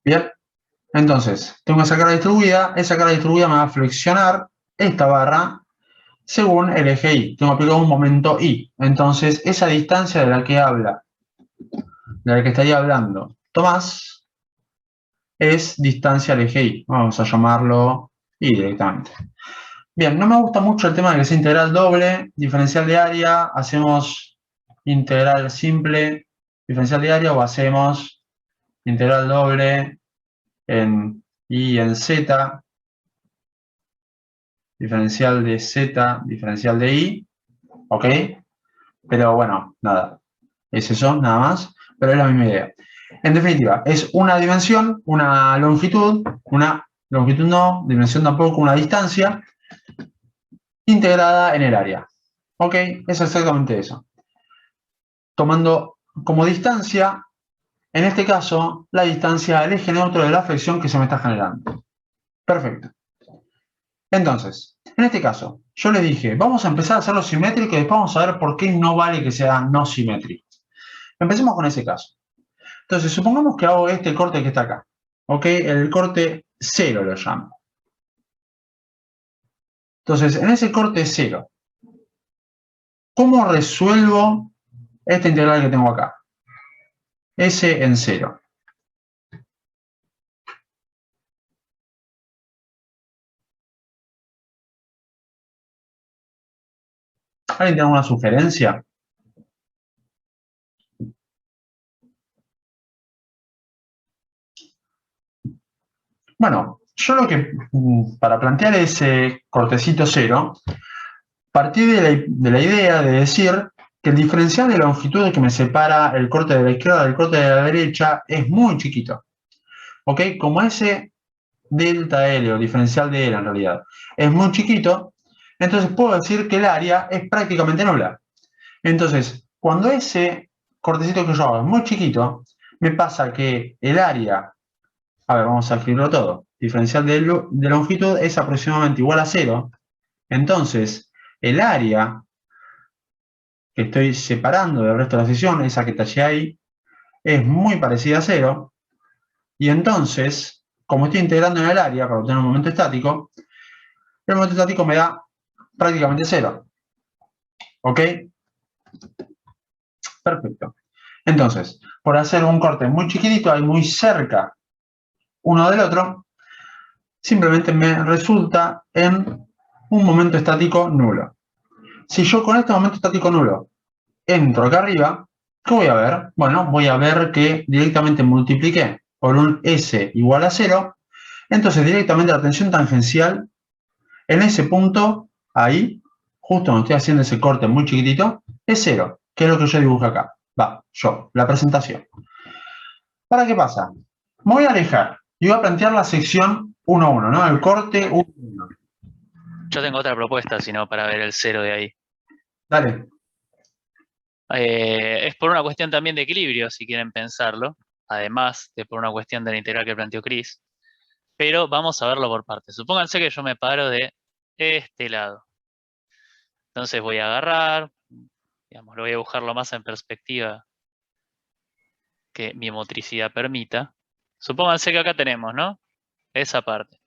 Bien. Entonces, tengo esa carga distribuida me va a flexionar esta barra según el eje Y. Tengo aplicado un momento Y. Entonces, esa distancia de la que estaría hablando Tomás, es distancia al eje Y. Vamos a llamarlo Y directamente. Bien, no me gusta mucho el tema de que sea integral doble, diferencial de área, hacemos integral simple, diferencial de área, o hacemos integral doble en Y en Z, diferencial de Z, diferencial de Y, ¿ok? Pero bueno, nada, es eso, nada más, pero es la misma idea. En definitiva, es una dimensión, una longitud no, dimensión tampoco, una distancia, integrada en el área. ¿Ok? Es exactamente eso. Tomando como distancia, en este caso, la distancia al eje neutro de la flexión que se me está generando. Perfecto. Entonces, en este caso, yo le dije, vamos a empezar a hacerlo simétrico y después vamos a ver por qué no vale que sea no simétrico. Empecemos con ese caso. Entonces, supongamos que hago este corte que está acá. ¿Ok? El corte 0 lo llamo. Entonces, en ese corte 0, ¿cómo resuelvo esta integral que tengo acá? S en 0. ¿Alguien tiene alguna sugerencia? Bueno, yo lo que, para plantear ese cortecito 0, partí de la idea de decir que el diferencial de longitud que me separa el corte de la izquierda del corte de la derecha es muy chiquito. ¿Ok? Como ese delta L, o diferencial de L en realidad, es muy chiquito, entonces puedo decir que el área es prácticamente nula. Entonces, cuando ese cortecito que yo hago es muy chiquito, me pasa que el área, a ver, vamos a escribirlo todo, diferencial de longitud es aproximadamente igual a 0, entonces el área que estoy separando del resto de la sección, esa que tallé ahí, es muy parecida a 0, y entonces, como estoy integrando en el área para obtener un momento estático, el momento estático me da prácticamente 0. ¿Ok? Perfecto. Entonces, por hacer un corte muy chiquitito, ahí muy cerca uno del otro, simplemente me resulta en un momento estático nulo. Si yo con este momento estático nulo entro acá arriba, ¿qué voy a ver? Bueno, voy a ver que directamente multipliqué por un S igual a 0, entonces directamente la tensión tangencial en ese punto, ahí, justo donde estoy haciendo ese corte muy chiquitito, es 0, que es lo que yo dibujo acá. La presentación. ¿Para qué pasa? Me voy a alejar y voy a plantear la sección 1-1, ¿no? El corte 1-1. Yo tengo otra propuesta, si no, para ver el 0 de ahí. Dale. Es por una cuestión también de equilibrio, si quieren pensarlo, además de por una cuestión de la integral que planteó Chris. Pero vamos a verlo por partes. Supónganse que yo me paro de este lado. Entonces voy a agarrar, digamos, lo voy a dibujar lo más en perspectiva que mi motricidad permita. Supónganse que acá tenemos, ¿no? Esa parte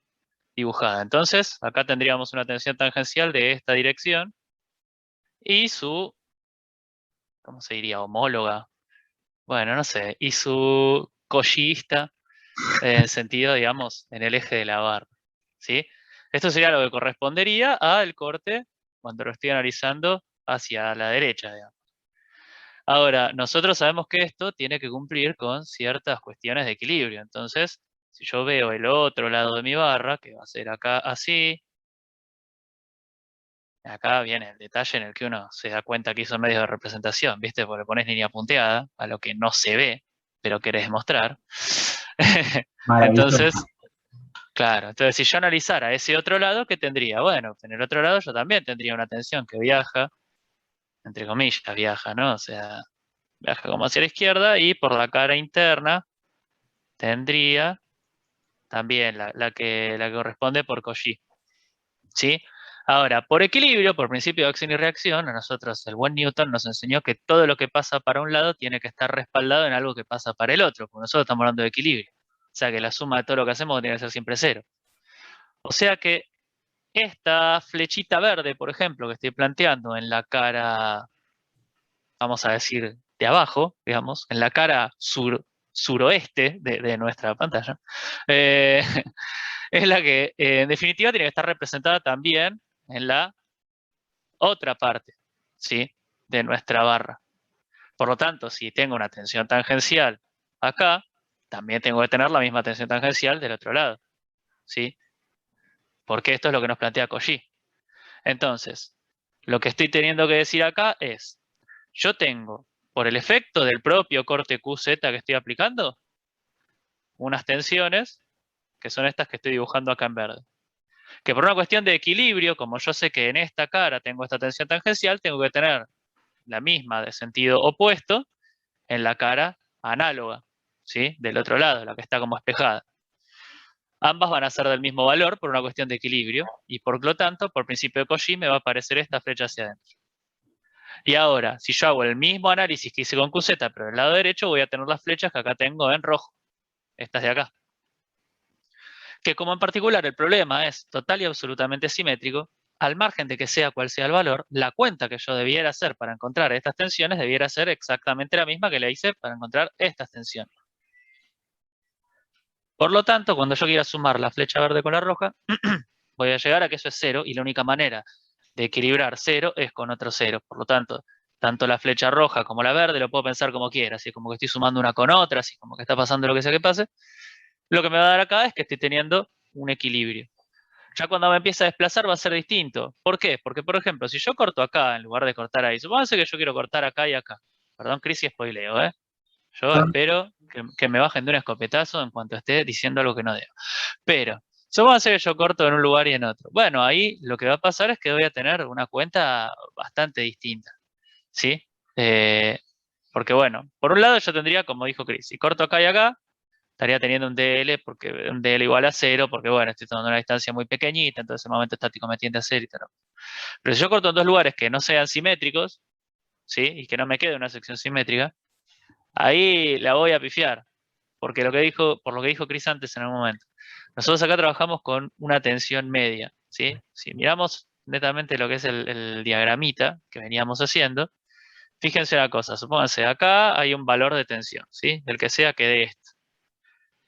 dibujada. Entonces, acá tendríamos una tensión tangencial de esta dirección y su, ¿cómo se diría? Homóloga. Bueno, no sé. Y su collista en sentido, digamos, en el eje de la barra. ¿Sí? Esto sería lo que correspondería al corte cuando lo estoy analizando hacia la derecha, digamos. Ahora, nosotros sabemos que esto tiene que cumplir con ciertas cuestiones de equilibrio. Entonces, si yo veo el otro lado de mi barra, que va a ser acá así, acá viene el detalle en el que uno se da cuenta que hizo medios de representación, ¿viste? Porque le pones línea punteada a lo que no se ve, pero querés mostrar. Maravilloso. Entonces, claro, entonces si yo analizara ese otro lado, ¿qué tendría? Bueno, en el otro lado yo también tendría una tensión que viaja, entre comillas, viaja, ¿no? O sea, viaja como hacia la izquierda y por la cara interna tendría también la que corresponde por Cauchy, ¿sí? Ahora, por equilibrio, por principio de acción y reacción, a nosotros el buen Newton nos enseñó que todo lo que pasa para un lado tiene que estar respaldado en algo que pasa para el otro, porque nosotros estamos hablando de equilibrio. O sea que la suma de todo lo que hacemos tiene que ser siempre 0. O sea que esta flechita verde, por ejemplo, que estoy planteando en la cara, vamos a decir, de abajo, digamos, en la cara suroeste de nuestra pantalla, eh, es la que en definitiva tiene que estar representada también en la otra parte, ¿sí? De nuestra barra. Por lo tanto, si tengo una tensión tangencial acá, también tengo que tener la misma tensión tangencial del otro lado, ¿sí? Porque esto es lo que nos plantea Cauchy. Entonces, lo que estoy teniendo que decir acá es, yo tengo, por el efecto del propio corte QZ que estoy aplicando, unas tensiones, que son estas que estoy dibujando acá en verde. Que por una cuestión de equilibrio, como yo sé que en esta cara tengo esta tensión tangencial, tengo que tener la misma de sentido opuesto en la cara análoga, ¿sí? Del otro lado, la que está como espejada. Ambas van a ser del mismo valor por una cuestión de equilibrio y por lo tanto, por principio de Cauchy, me va a aparecer esta flecha hacia adentro. Y ahora, si yo hago el mismo análisis que hice con QZ, pero del lado derecho, voy a tener las flechas que acá tengo en rojo, estas de acá. Que como en particular el problema es total y absolutamente simétrico, al margen de que sea cual sea el valor, la cuenta que yo debiera hacer para encontrar estas tensiones debiera ser exactamente la misma que le hice para encontrar estas tensiones. Por lo tanto, cuando yo quiera sumar la flecha verde con la roja, voy a llegar a que eso es 0 y la única manera de equilibrar 0 es con otro 0. Por lo tanto, tanto la flecha roja como la verde lo puedo pensar como quiera, así como que estoy sumando una con otra, así como que está pasando lo que sea que pase. Lo que me va a dar acá es que estoy teniendo un equilibrio. Ya cuando me empieza a desplazar va a ser distinto. ¿Por qué? Porque, por ejemplo, si yo corto acá en lugar de cortar ahí, supóngase que yo quiero cortar acá y acá. Perdón, Cris, y spoileo, ¿eh? Yo espero que me bajen de un escopetazo en cuanto esté diciendo algo que no debo. Pero, supóngase que yo corto en un lugar y en otro. Bueno, ahí lo que va a pasar es que voy a tener una cuenta bastante distinta, ¿sí? Porque, bueno, por un lado yo tendría, como dijo Cris, si corto acá y acá, estaría teniendo un DL, porque un DL igual a 0, porque bueno, estoy tomando una distancia muy pequeñita, entonces el momento estático me tiende a 0 y tal. Pero si yo corto en dos lugares que no sean simétricos, ¿sí? Y que no me quede una sección simétrica, ahí la voy a pifiar, porque por lo que dijo Chris antes en algún momento. Nosotros acá trabajamos con una tensión media, ¿sí? Si miramos netamente lo que es el diagramita que veníamos haciendo, fíjense una cosa, supónganse, acá hay un valor de tensión, ¿sí? Del que sea que dé esto.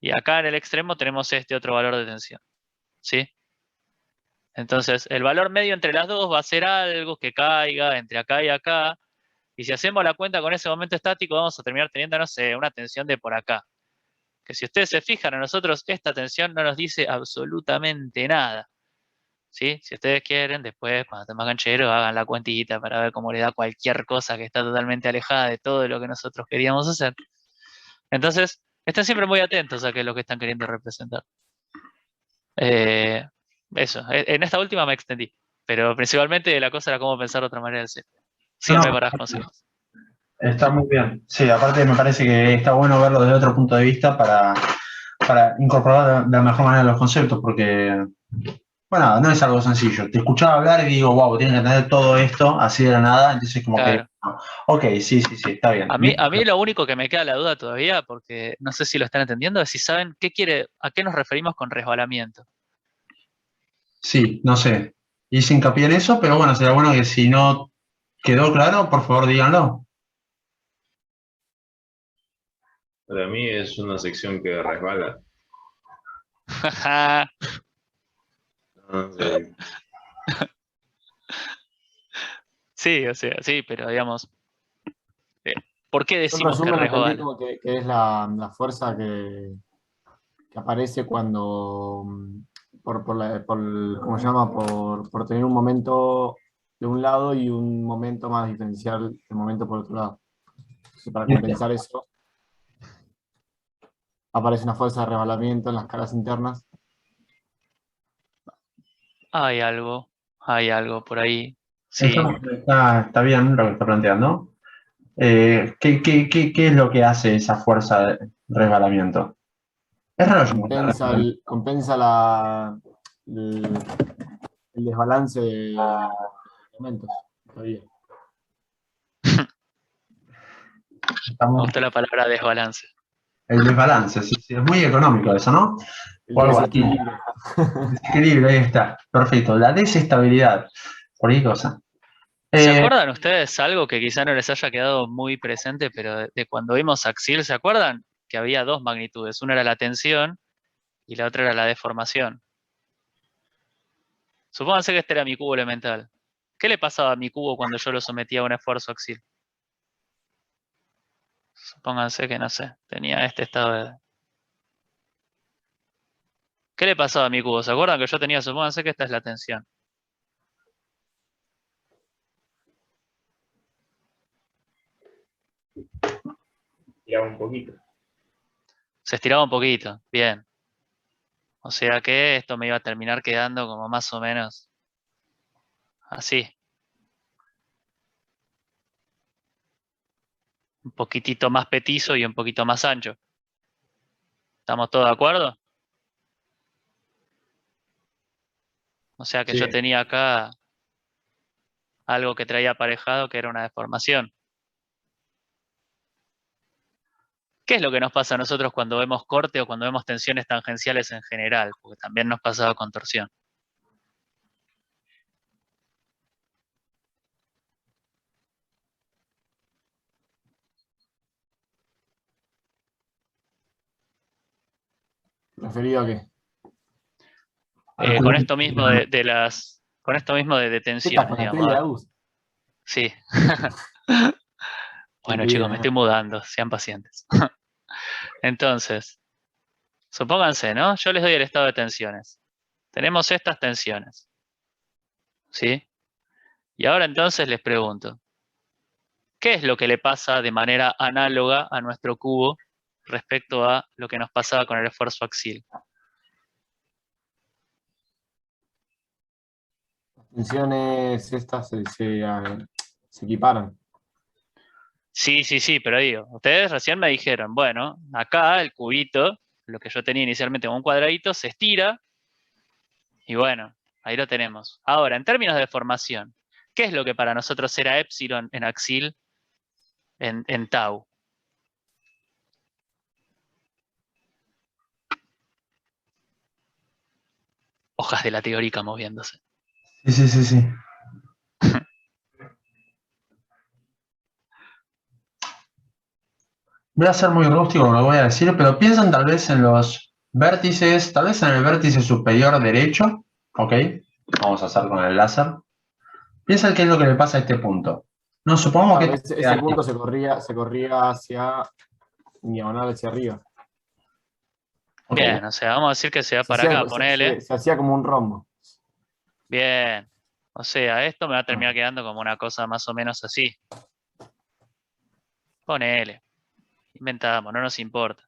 Y acá en el extremo tenemos este otro valor de tensión, ¿sí? Entonces, el valor medio entre las dos va a ser algo que caiga entre acá y acá. Y si hacemos la cuenta con ese momento estático, vamos a terminar teniendo, no sé, una tensión de por acá. Que si ustedes se fijan a nosotros, esta tensión no nos dice absolutamente nada. ¿Sí? Si ustedes quieren, después, cuando estén más cancheros, hagan la cuentita para ver cómo le da cualquier cosa que está totalmente alejada de todo lo que nosotros queríamos hacer. Entonces, estén siempre muy atentos a qué es lo que están queriendo representar. Eso, en esta última me extendí, pero principalmente la cosa era cómo pensar de otra manera del ser. Síganme para las consejos. Está muy bien. Sí, aparte me parece que está bueno verlo desde otro punto de vista para incorporar de la mejor manera los conceptos, porque, bueno, no es algo sencillo. Te escuchaba hablar y digo, wow, tienes que tener todo esto así de la nada, entonces como Claro. que, ok, sí, está bien. A mí lo único que me queda la duda todavía, porque no sé si lo están entendiendo, es si saben a qué nos referimos con resbalamiento. Sí, no sé. Hice hincapié en eso, pero bueno, sería bueno que si no quedó claro, por favor díganlo. Para mí es una sección que resbala. Entonces, Sí, o sea, sí, pero digamos, ¿por qué Yo en decimos que resumen entendí resbala? como que es la fuerza que aparece cuando, ¿cómo se llama? Por tener un momento de un lado y un momento más diferencial del momento por otro lado. Entonces, para compensar eso, aparece una fuerza de resbalamiento en las caras internas. Hay algo por ahí. Sí. Está bien lo que está planteando. ¿Qué es lo que hace esa fuerza de resbalamiento? Es raro. Compensa el, el desbalance de elementos. Todavía. Me gustó la palabra desbalance. El desbalance, sí, sí, es muy económico eso, ¿no? El O algo así. desequilibrio. Desequilibrio, ahí está. Perfecto. La desestabilidad. Cualquier cosa. ¿Se Eh, acuerdan ustedes algo que quizá no les haya quedado muy presente, pero de cuando vimos Axil, ¿se acuerdan? Que había dos magnitudes, una era la tensión y la otra era la deformación. Supónganse que este era mi cubo elemental. ¿Qué le pasaba a mi cubo cuando yo lo sometía a un esfuerzo Axil? Supónganse que, no sé, tenía este estado de... ¿Qué le pasaba a mi cubo? ¿Se acuerdan que yo tenía, supónganse que esta es la tensión? Tiraba un poquito. Se estiraba un poquito, bien. O sea que esto me iba a terminar quedando como más o menos así. Un poquitito más petizo y un poquito más ancho. ¿Estamos todos de acuerdo? O sea que Sí. yo tenía acá algo que traía aparejado que era una deformación. ¿Qué es lo que nos pasa a nosotros cuando vemos corte o cuando vemos tensiones tangenciales en general? Porque también nos pasaba con torsión. ¿Referido a qué? Con esto mismo con esto mismo de ¿Qué estás tensiones, con la digamos. tele, Agus? Sí. Bueno, chicos, me Bien, estoy mudando, sean pacientes. Entonces, supónganse, ¿no? Yo les doy el estado de tensiones. Tenemos estas tensiones. ¿Sí? Y ahora entonces les pregunto, ¿qué es lo que le pasa de manera análoga a nuestro cubo respecto a lo que nos pasaba con el esfuerzo axial? las tensiones estas se equiparan. Sí, sí, sí, pero digo, ustedes recién me dijeron, bueno, acá el cubito, lo que yo tenía inicialmente como un cuadradito, se estira y bueno, ahí lo tenemos. Ahora, en términos de deformación, ¿qué es lo que para nosotros era epsilon en axial en tau? Hojas de la teórica moviéndose. sí, sí, sí, sí. Voy a ser muy rústico con lo que voy a decir, pero piensan tal vez en los vértices, tal vez en el vértice superior derecho, ¿ok? Vamos a hacer con el láser. Piensan qué es lo que le pasa a este punto. No, supongamos que Claro, este ese punto se corría hacia diagonal hacia arriba. ok. Bien, o sea, vamos a decir que se va Se para hacía, acá, ponele. se hacía como un rombo. Bien. O sea, esto me va a terminar quedando como una cosa más o menos así. Ponele. Inventamos, no nos importa.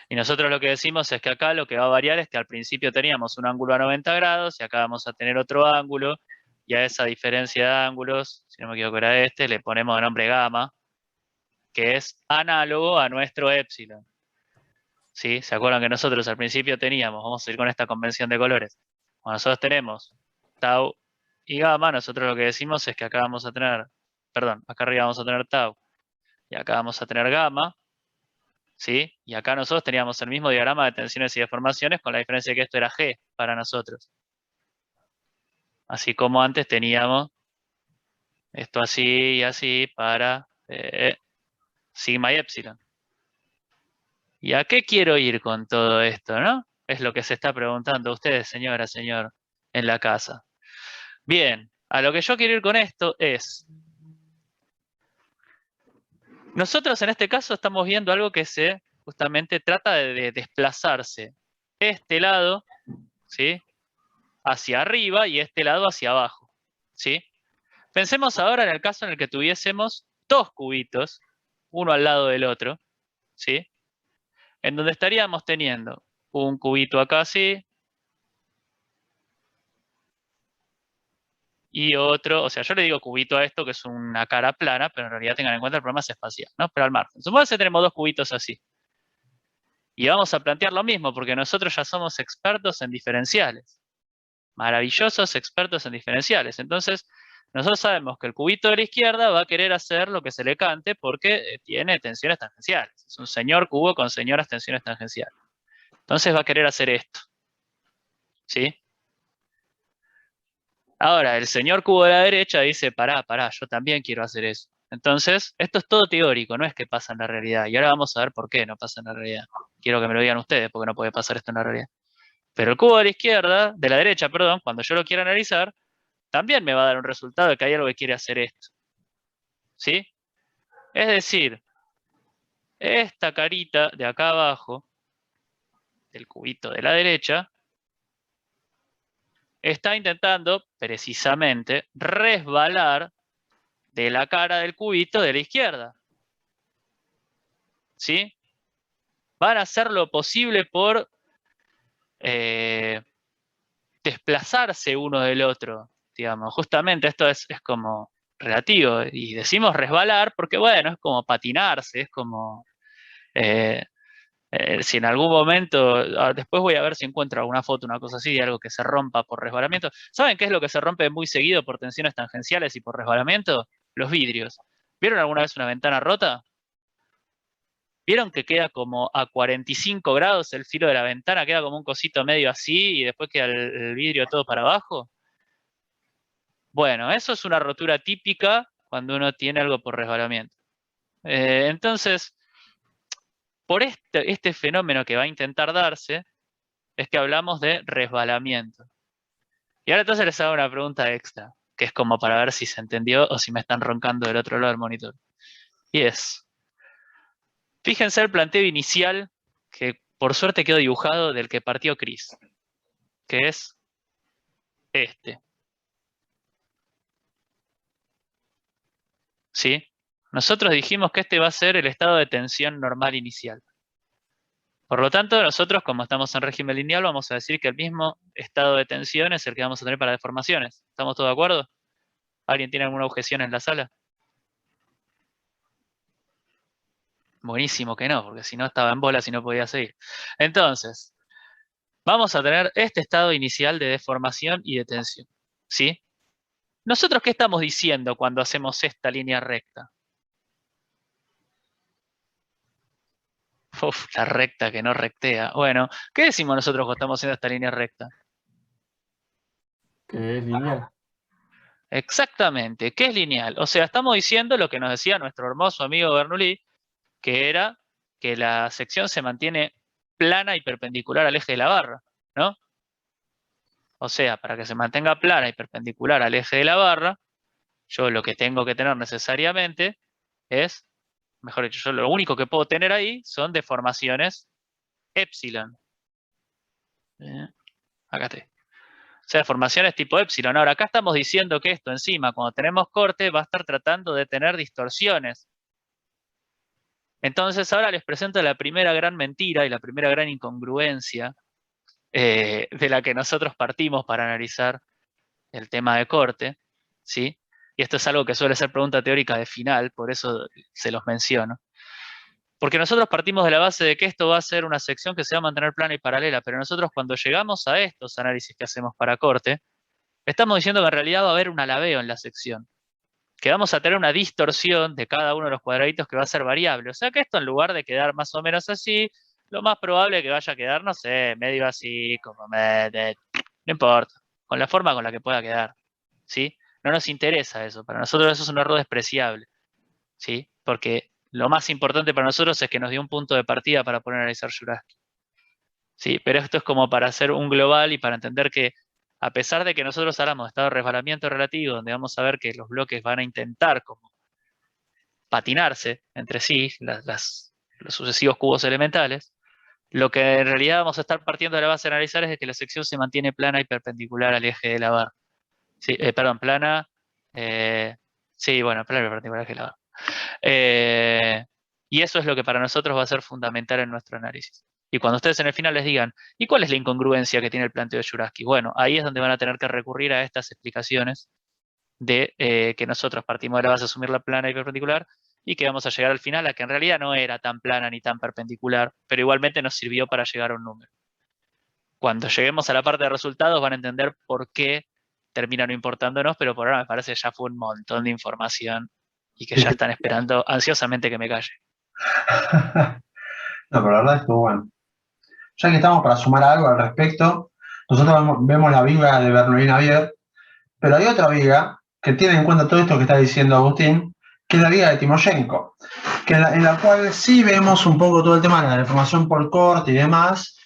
Y nosotros lo que decimos es que acá lo que va a variar es que al principio teníamos un ángulo a 90 grados y acá vamos a tener otro ángulo. Y a esa diferencia de ángulos, si no me equivoco era este, le ponemos de nombre gamma, que es análogo a nuestro épsilon. ¿Sí? ¿Se acuerdan que nosotros al principio teníamos, vamos a ir con esta convención de colores, cuando nosotros tenemos tau y gamma, nosotros lo que decimos es que acá vamos a tener, perdón, acá arriba vamos a tener tau y acá vamos a tener gamma, ¿sí? Y acá nosotros teníamos el mismo diagrama de tensiones y deformaciones con la diferencia de que esto era G para nosotros. Así como antes teníamos esto así y así para sigma y epsilon. ¿Y a qué quiero ir con todo esto, no? Es lo que se está preguntando ustedes, señora, señor, en la casa. Bien, a lo que yo quiero ir con esto es... Nosotros en este caso estamos viendo algo que se justamente trata de desplazarse este lado, ¿sí? Hacia arriba y este lado hacia abajo, ¿sí? Pensemos ahora en el caso en el que tuviésemos dos cubitos, uno al lado del otro, ¿sí? En donde estaríamos teniendo un cubito acá así y otro, o sea, yo le digo cubito a esto que es una cara plana, pero en realidad tengan en cuenta el problema es espacial, ¿no? Pero al margen. Supongamos que tenemos dos cubitos así. Y vamos a plantear lo mismo, porque nosotros ya somos expertos en diferenciales. Maravillosos expertos en diferenciales. Entonces, nosotros sabemos que el cubito de la izquierda va a querer hacer lo que se le cante porque tiene tensiones tangenciales. Es un señor cubo con señoras tensiones tangenciales. Entonces va a querer hacer esto. ¿Sí? Ahora, el señor cubo de la derecha dice, pará, yo también quiero hacer eso. Entonces, esto es todo teórico, no es que pasa en la realidad. Y ahora vamos a ver por qué no pasa en la realidad. Quiero que me lo digan ustedes, porque no puede pasar esto en la realidad. Pero el cubo de la izquierda, de la derecha, perdón, cuando yo lo quiera analizar, también me va a dar un resultado de que hay algo que quiere hacer esto. ¿Sí? Es decir, esta carita de acá abajo, del cubito de la derecha, está intentando precisamente resbalar de la cara del cubito de la izquierda. ¿Sí? Van a hacer lo posible por desplazarse uno del otro, digamos. Justamente esto es como relativo. Y decimos resbalar porque, bueno, es como patinarse, es como... si en algún momento, después voy a ver si encuentro alguna foto, una cosa así, de algo que se rompa por resbalamiento. ¿Saben qué es lo que se rompe muy seguido por tensiones tangenciales y por resbalamiento? Los vidrios. ¿Vieron alguna vez una ventana rota? ¿Vieron que queda como a 45 grados el filo de la ventana? Queda como un cosito medio así y después queda el vidrio todo para abajo. Bueno, eso es una rotura típica cuando uno tiene algo por resbalamiento. Entonces, por este fenómeno que va a intentar darse, es que hablamos de resbalamiento. Y ahora entonces les hago una pregunta extra, que es como para ver si se entendió o si me están roncando del otro lado del monitor. Y es, fíjense el planteo inicial, que por suerte quedó dibujado del que partió Chris, que es este. ¿Sí? Nosotros dijimos que este va a ser el estado de tensión normal inicial. Por lo tanto, nosotros, como estamos en régimen lineal, vamos a decir que el mismo estado de tensión es el que vamos a tener para deformaciones. ¿Estamos todos de acuerdo? ¿Alguien tiene alguna objeción en la sala? Buenísimo que no, porque si no estaba en bolas y no podía seguir. Entonces, vamos a tener este estado inicial de deformación y de tensión. ¿Sí? ¿Nosotros qué estamos diciendo cuando hacemos esta línea recta? Uf, la recta que no rectea. Bueno, ¿qué decimos nosotros cuando estamos haciendo esta línea recta? Que es lineal. Exactamente, ¿qué es lineal? O sea, estamos diciendo lo que nos decía nuestro hermoso amigo Bernoulli, que era que la sección se mantiene plana y perpendicular al eje de la barra, ¿no? O sea, para que se mantenga plana y perpendicular al eje de la barra, yo lo que tengo que tener necesariamente es, mejor dicho, yo lo único que puedo tener ahí son deformaciones epsilon. Acá está. O sea, deformaciones tipo epsilon. Ahora, acá estamos diciendo que esto encima, cuando tenemos corte, va a estar tratando de tener distorsiones. Entonces, ahora les presento la primera gran mentira y la primera gran incongruencia de la que nosotros partimos para analizar el tema de corte, ¿sí? Y esto es algo que suele ser pregunta teórica de final, por eso se los menciono. Porque nosotros partimos de la base de que esto va a ser una sección que se va a mantener plana y paralela, pero nosotros cuando llegamos a estos análisis que hacemos para corte, estamos diciendo que en realidad va a haber un alabeo en la sección, que vamos a tener una distorsión de cada uno de los cuadraditos que va a ser variable. O sea que esto, en lugar de quedar más o menos así, lo más probable es que vaya a quedar, no sé, medio así, como no importa, con la forma con la que pueda quedar, ¿sí? No nos interesa eso, para nosotros eso es un error despreciable, ¿sí? Porque lo más importante para nosotros es que nos dio un punto de partida para poder analizar Jurassic. ¿Sí? Pero esto es como para hacer un global y para entender que a pesar de que nosotros hablamos de estado de resbalamiento relativo, donde vamos a ver que los bloques van a intentar como patinarse entre sí, los sucesivos cubos elementales, lo que en realidad vamos a estar partiendo de la base de analizar es de que la sección se mantiene plana y perpendicular al eje de la barra. Sí, perdón, plana. Sí, bueno, plana y perpendicular al eje de la barra. Y eso es lo que para nosotros va a ser fundamental en nuestro análisis. Y cuando ustedes en el final les digan, ¿y cuál es la incongruencia que tiene el planteo de Jurassic? Bueno, ahí es donde van a tener que recurrir a estas explicaciones de que nosotros partimos de la base de asumir la plana y perpendicular y que vamos a llegar al final a que en realidad no era tan plana ni tan perpendicular, pero igualmente nos sirvió para llegar a un número. Cuando lleguemos a la parte de resultados van a entender por qué termina no importándonos, pero por ahora me parece que ya fue un montón de información y que ya están esperando ansiosamente que me calle. No, pero la verdad es que bueno. Ya que estamos para sumar algo al respecto, nosotros vemos la viga de Bernardín Javier, pero hay otra viga que tiene en cuenta todo esto que está diciendo Agustín, que es la viga de Timoshenko, que en la cual sí vemos un poco todo el tema de la deformación por corte y demás,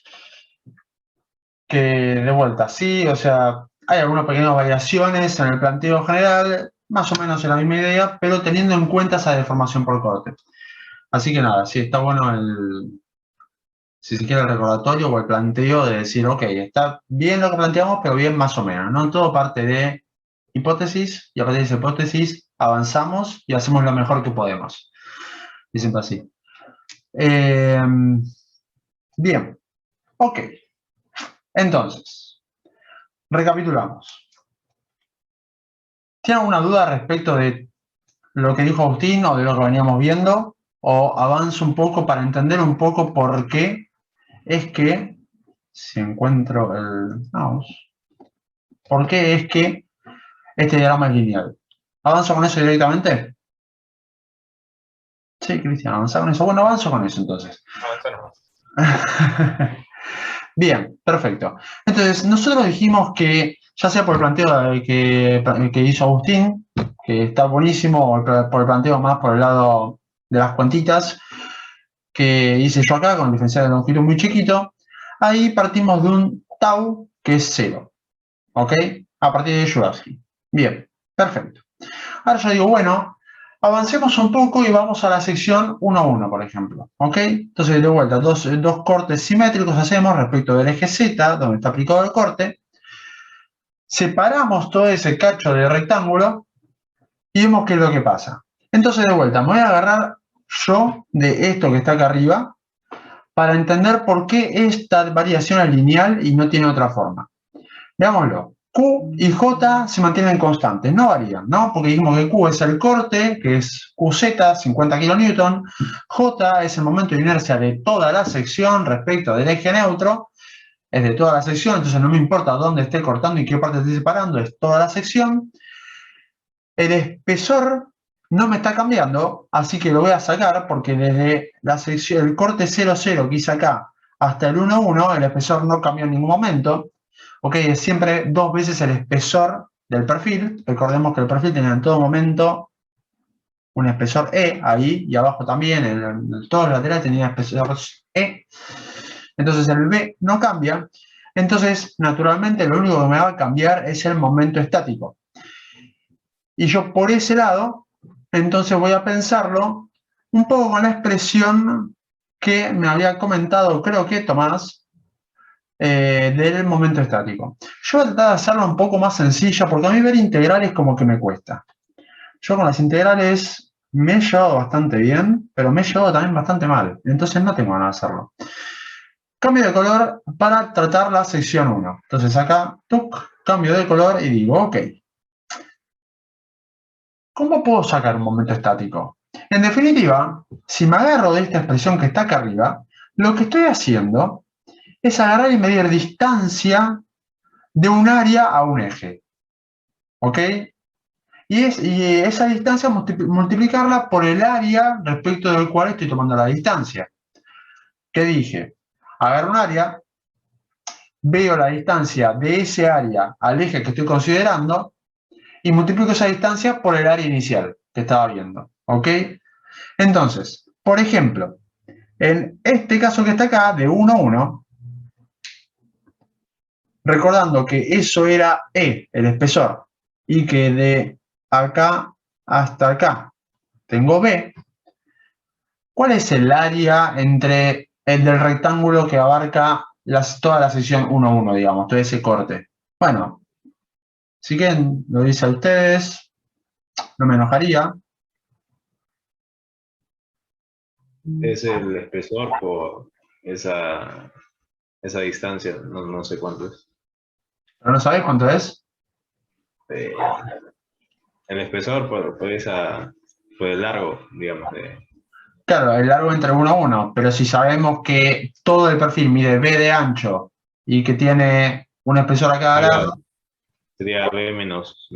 que de vuelta, sí, o sea, hay algunas pequeñas variaciones en el planteo general, más o menos en la misma idea, pero teniendo en cuenta esa deformación por corte. Así que nada, sí, está bueno si se quiere el recordatorio o el planteo de decir, ok, está bien lo que planteamos, pero bien más o menos, ¿no? Todo parte de hipótesis, y a partir de esa hipótesis avanzamos y hacemos lo mejor que podemos. Y siempre así. Bien, ok. Entonces, recapitulamos. ¿Tienen alguna duda respecto de lo que dijo Agustín o de lo que veníamos viendo? ¿O avanzo un poco para entender un poco por qué es que, si encuentro el mouse, por qué es que este diagrama es lineal? ¿Avanzo con eso directamente? Sí, Cristian, avanza con eso. Bueno, avanzo con eso entonces. Avanza nomás. Bien, perfecto. Entonces, nosotros dijimos que, ya sea por el planteo que hizo Agustín, que está buenísimo, o por el planteo más por el lado de las cuentitas, que hice yo acá con el diferencial de longitud muy chiquito, ahí partimos de un tau que es 0. ¿Ok? A partir de Shuraski. Bien, perfecto. Ahora yo digo, bueno, avancemos un poco y vamos a la sección 1-1, por ejemplo. ¿Ok? Entonces, de vuelta, dos cortes simétricos hacemos respecto del eje Z, donde está aplicado el corte. Separamos todo ese cacho de rectángulo y vemos qué es lo que pasa. Entonces, de vuelta, me voy a agarrar yo de esto que está acá arriba para entender por qué esta variación es lineal y no tiene otra forma. Veámoslo. Q y J se mantienen constantes, no varían, ¿no? Porque dijimos que Q es el corte, que es QZ, 50 kN. J es el momento de inercia de toda la sección respecto del eje neutro, es de toda la sección, entonces no me importa dónde esté cortando y qué parte esté separando, es toda la sección. El espesor no me está cambiando, así que lo voy a sacar porque desde la sección, el corte 0,0 que hice acá hasta el 1,1, el espesor no cambió en ningún momento. Ok, es siempre 2 veces el espesor del perfil. Recordemos que el perfil tiene en todo momento un espesor E ahí, y abajo también, en todos los laterales tenía espesor E. Entonces el B no cambia. Entonces, naturalmente, lo único que me va a cambiar es el momento estático. Y yo por ese lado, entonces voy a pensarlo un poco con la expresión que me había comentado, creo que Tomás, del momento estático. Yo voy a tratar de hacerlo un poco más sencilla, porque a mí ver integrales como que me cuesta. Yo con las integrales me he llevado bastante bien, pero me he llevado también bastante mal. Entonces no tengo ganas de hacerlo. Cambio de color para tratar la sección 1. Entonces acá, tuc, cambio de color y digo, ok. ¿Cómo puedo sacar un momento estático? En definitiva, si me agarro de esta expresión que está acá arriba, lo que estoy haciendo es agarrar y medir distancia de un área a un eje. ¿Ok? Y esa distancia multiplicarla por el área respecto del cual estoy tomando la distancia. ¿Qué dije? Agarro un área, veo la distancia de ese área al eje que estoy considerando y multiplico esa distancia por el área inicial que estaba viendo. ¿Ok? Entonces, por ejemplo, en este caso que está acá, de 1, 1, recordando que eso era E, el espesor, y que de acá hasta acá tengo B, ¿cuál es el área entre el del rectángulo que abarca toda la sección 1, 1, digamos, todo ese corte? Bueno, si quieren, lo dice a ustedes, no me enojaría. Es el espesor por esa distancia, no sé cuánto es. ¿Pero no sabéis cuánto es? El espesor por el largo, digamos, Claro, el largo entre 1 a 1, pero si sabemos que todo el perfil mide B de ancho y que tiene un espesor a cada lado, Sería B menos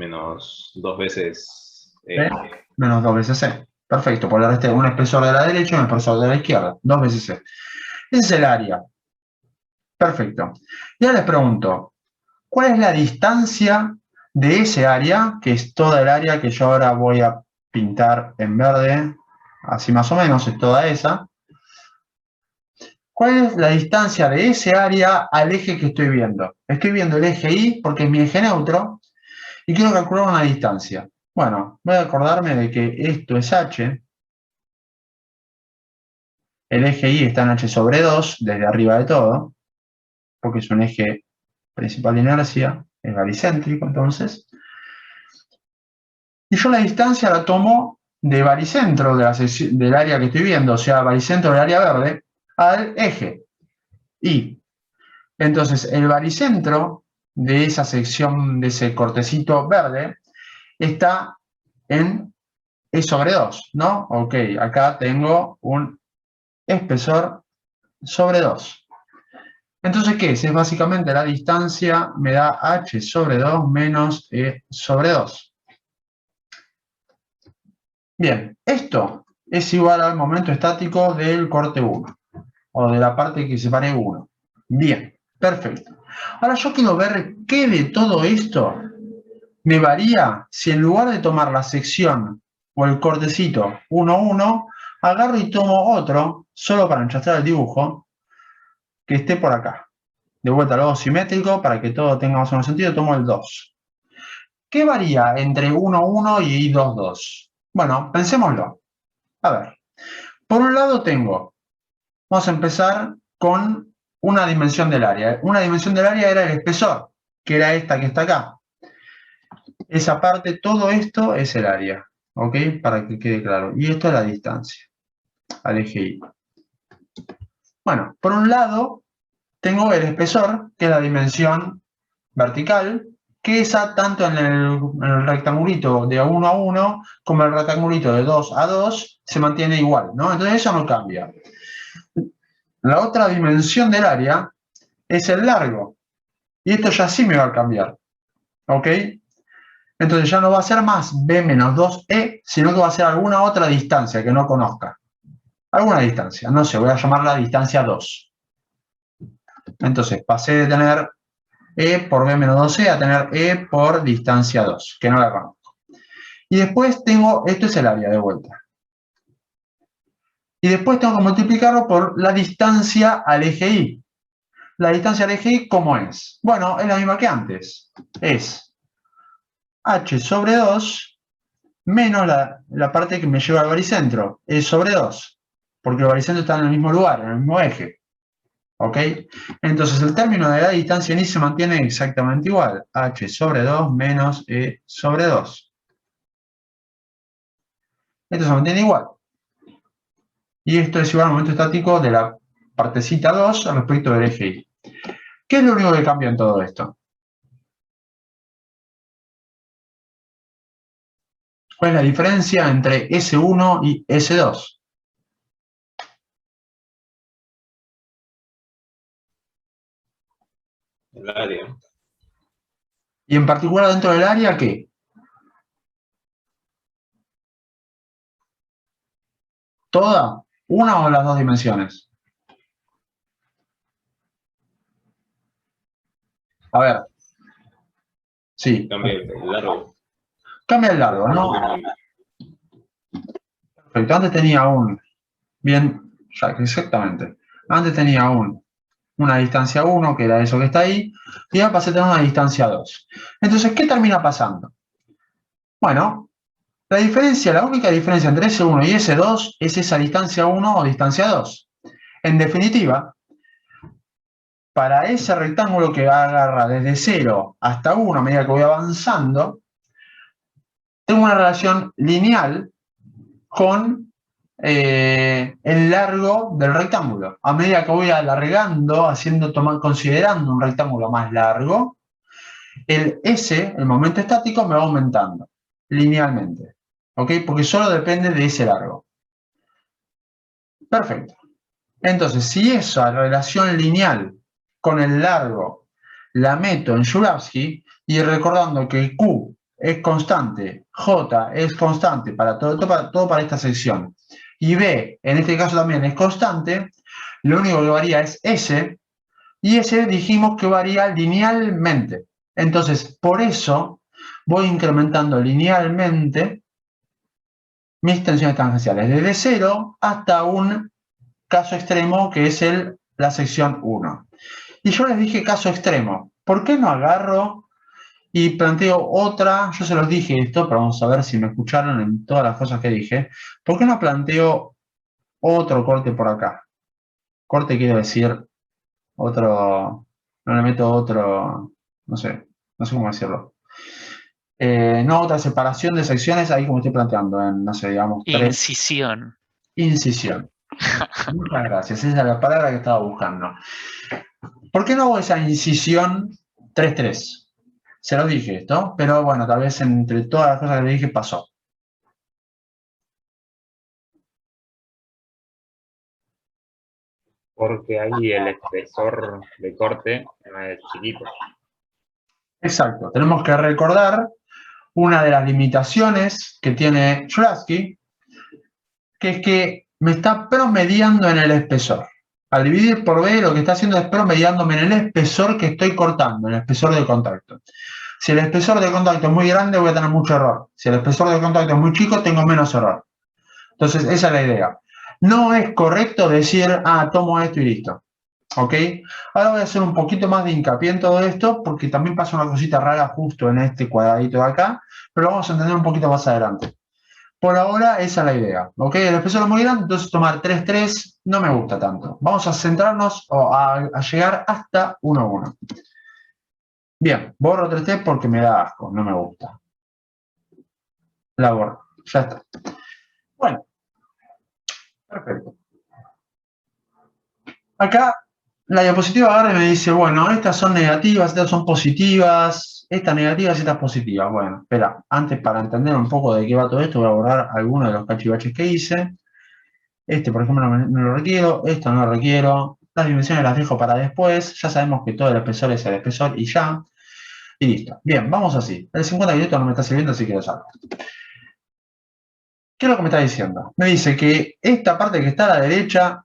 2 veces B menos 2 veces C. Perfecto, por le resté un espesor de la derecha y un espesor de la izquierda. 2 veces C. Ese es el área. Perfecto. Y ahora les pregunto, ¿cuál es la distancia de ese área, que es toda el área que yo ahora voy a pintar en verde? Así más o menos, es toda esa. ¿Cuál es la distancia de ese área al eje que estoy viendo? Estoy viendo el eje Y porque es mi eje neutro y quiero calcular una distancia. Bueno, voy a acordarme de que esto es H. El eje Y está en H sobre 2, desde arriba de todo, porque es un eje principal de inercia, es baricéntrico entonces. Y yo la distancia la tomo de baricentro del área que estoy viendo, o sea, baricentro del área verde, al eje Y. Entonces, el baricentro de esa sección, de ese cortecito verde, está en E sobre 2, ¿no? Ok, acá tengo un espesor sobre 2. Entonces, ¿qué es? Es básicamente la distancia me da H sobre 2 menos E sobre 2. Bien, esto es igual al momento estático del corte 1, o de la parte que separe 1. Bien, perfecto. Ahora yo quiero ver qué de todo esto me varía si en lugar de tomar la sección o el cortecito 1, 1, agarro y tomo otro, solo para enchastrar el dibujo, que esté por acá. De vuelta al lado simétrico, para que todo tenga más o menos sentido, tomo el 2. ¿Qué varía entre 1, 1 y 2, 2? Bueno, pensémoslo. A ver, por un lado vamos a empezar con una dimensión del área. Una dimensión del área era el espesor, que era esta que está acá. Esa parte, todo esto es el área, ¿ok? Para que quede claro. Y esto es la distancia al eje Y. Bueno, por un lado tengo el espesor, que es la dimensión vertical, que esa tanto en el rectangulito de 1 a 1 como el rectangulito de 2 a 2 se mantiene igual, ¿no? Entonces eso no cambia. La otra dimensión del área es el largo. Y esto ya sí me va a cambiar, ¿ok? Entonces ya no va a ser más B menos 2E, sino que va a ser alguna otra distancia que no conozca. Alguna distancia, no sé, voy a llamarla distancia 2. Entonces pasé de tener E por B menos 2E a tener E por distancia 2, que no la conozco. Y después tengo, esto es el área de vuelta. Y después tengo que multiplicarlo por la distancia al eje Y. La distancia al eje Y, ¿cómo es? Bueno, es la misma que antes. Es H sobre 2 menos la parte que me lleva al baricentro, E sobre 2. Porque el baricentro está en el mismo lugar, en el mismo eje. ¿Ok? Entonces el término de la distancia en Y se mantiene exactamente igual. H sobre 2 menos E sobre 2. Esto se mantiene igual. Y esto es igual al momento estático de la partecita 2 respecto del eje Y. ¿Qué es lo único que cambia en todo esto? ¿Cuál es la diferencia entre S1 y S2? el área. Y en particular dentro del área, ¿qué? ¿Toda? ¿Una o las dos dimensiones? A ver. Sí. Cambia el largo. Cambia el largo, ¿no? Perfecto. Antes tenía bien, ya, exactamente. Antes tenía una distancia 1, que era eso que está ahí, y ahora pasé a tener una distancia 2. Entonces, ¿qué termina pasando? Bueno, la única diferencia entre S1 y S2 es esa distancia 1 o distancia 2. En definitiva, para ese rectángulo que agarra desde 0 hasta 1 a medida que voy avanzando, tengo una relación lineal con el largo del rectángulo. A medida que voy alargando, considerando un rectángulo más largo, el S, el momento estático, me va aumentando linealmente. ¿Ok? Porque solo depende de ese largo. Perfecto. Entonces, si esa relación lineal con el largo la meto en Joulawski, y recordando que Q es constante, J es constante para todo para esta sección, y B en este caso también es constante, lo único que varía es S, y S dijimos que varía linealmente. Entonces, por eso voy incrementando linealmente mis tensiones tangenciales, desde 0 hasta un caso extremo que es la sección 1. Y yo les dije caso extremo. ¿Por qué no agarro y planteo otra? Yo se los dije esto, pero vamos a ver si me escucharon en todas las cosas que dije. ¿Por qué no planteo otro corte por acá? Corte quiere decir otro, no le meto otro, no sé cómo decirlo. No otra separación de secciones ahí como estoy planteando, en, no sé, digamos, 3. Incisión. Incisión. Muchas gracias, esa es la palabra que estaba buscando. ¿Por qué no hago esa incisión 3-3? Se lo dije esto, pero bueno, tal vez entre todas las cosas que le dije pasó. Porque ahí el espesor de corte es chiquito. Exacto, tenemos que recordar una de las limitaciones que tiene Cholesky, que es que me está promediando en el espesor. Al dividir por B, lo que está haciendo es promediándome en el espesor que estoy cortando, en el espesor de contacto. Si el espesor de contacto es muy grande, voy a tener mucho error. Si el espesor de contacto es muy chico, tengo menos error. Entonces, esa es la idea. No es correcto decir, tomo esto y listo. ¿Ok? Ahora voy a hacer un poquito más de hincapié en todo esto, porque también pasa una cosita rara justo en este cuadradito de acá, pero lo vamos a entender un poquito más adelante. Por ahora, esa es la idea. ¿Ok? El espesor es muy grande, entonces tomar 3-3 no me gusta tanto. Vamos a centrarnos a llegar hasta 1-1. Bien, borro 3-3 porque me da asco, no me gusta. La borro, ya está. Bueno, perfecto. Acá la diapositiva agarra y me dice, bueno, estas son negativas, estas son positivas, estas negativas y estas positivas. Bueno, espera, antes para entender un poco de qué va todo esto, voy a borrar algunos de los cachivaches que hice. Este, por ejemplo, no lo requiero, esto no lo requiero. Las dimensiones las dejo para después, ya sabemos que todo el espesor es el espesor y ya. Y listo. Bien, vamos así. El 50 minutos no me está sirviendo, así que lo saco. ¿Qué es lo que me está diciendo? Me dice que esta parte que está a la derecha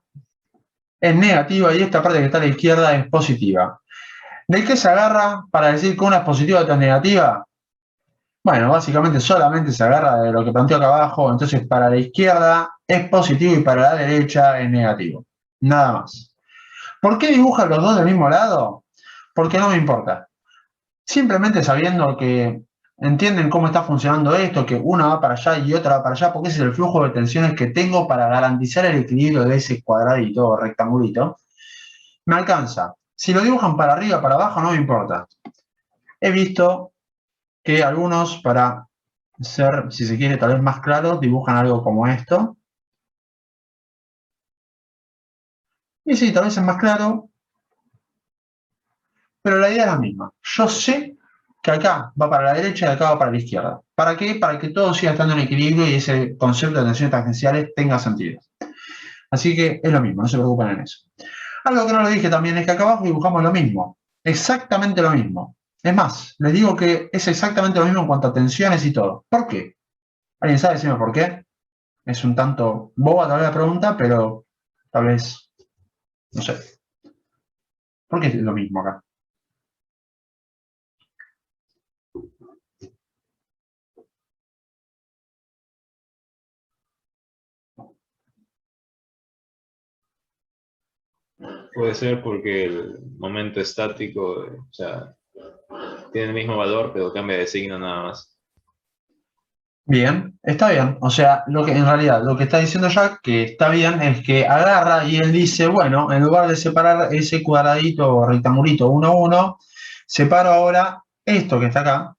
es negativa y esta parte que está a la izquierda es positiva. ¿De qué se agarra para decir que una es positiva y otra es negativa? Bueno, básicamente solamente se agarra de lo que planteó acá abajo, entonces para la izquierda es positivo y para la derecha es negativo. Nada más. ¿Por qué dibujan los dos del mismo lado? Porque no me importa. Simplemente sabiendo que entienden cómo está funcionando esto, que una va para allá y otra va para allá, porque ese es el flujo de tensiones que tengo para garantizar el equilibrio de ese cuadradito o rectangulito, me alcanza. Si lo dibujan para arriba o para abajo, no me importa. He visto que algunos, para ser, si se quiere, tal vez más claros, dibujan algo como esto. Y sí, tal vez es más claro, pero la idea es la misma. Yo sé que acá va para la derecha y acá va para la izquierda. ¿Para qué? Para que todo siga estando en equilibrio y ese concepto de tensiones tangenciales tenga sentido. Así que es lo mismo, no se preocupen en eso. Algo que no lo dije también es que acá abajo dibujamos lo mismo. Exactamente lo mismo. Es más, les digo que es exactamente lo mismo en cuanto a tensiones y todo. ¿Por qué? ¿Alguien sabe decirme por qué? Es un tanto boba tal vez la pregunta, pero tal vez, no sé. ¿Por qué es lo mismo acá? Puede ser porque el momento estático, o sea, tiene el mismo valor, pero cambia de signo nada más. Bien, está bien. O sea, lo que en realidad lo que está diciendo Jack que está bien es que agarra y él dice, bueno, en lugar de separar ese cuadradito o rectangulito 1, 1, separo ahora esto que está acá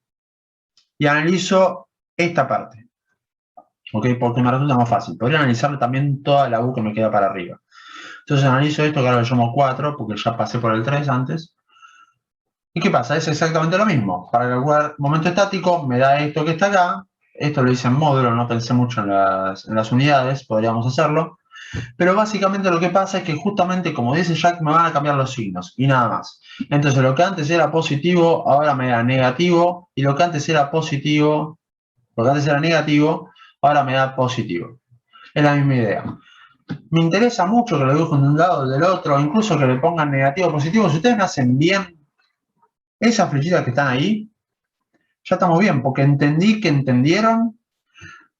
y analizo esta parte. ¿Ok? Porque me resulta más fácil. Podría analizar también toda la U que me queda para arriba. Entonces analizo esto que ahora lo llamo 4 porque ya pasé por el 3 antes. ¿Y qué pasa? Es exactamente lo mismo. Para calcular momento estático me da esto que está acá. Esto lo hice en módulo, no pensé mucho en las unidades, podríamos hacerlo. pero básicamente lo que pasa es que justamente, como dice Jack, me van a cambiar los signos y nada más. Entonces, lo que antes era positivo, ahora me da negativo, y lo que antes era positivo, lo que antes era negativo, ahora me da positivo. Es la misma idea. Me interesa mucho que lo dibujen de un lado o del otro, incluso que le pongan negativo o positivo. Si ustedes me hacen bien esas flechitas que están ahí, ya estamos bien, porque entendí que entendieron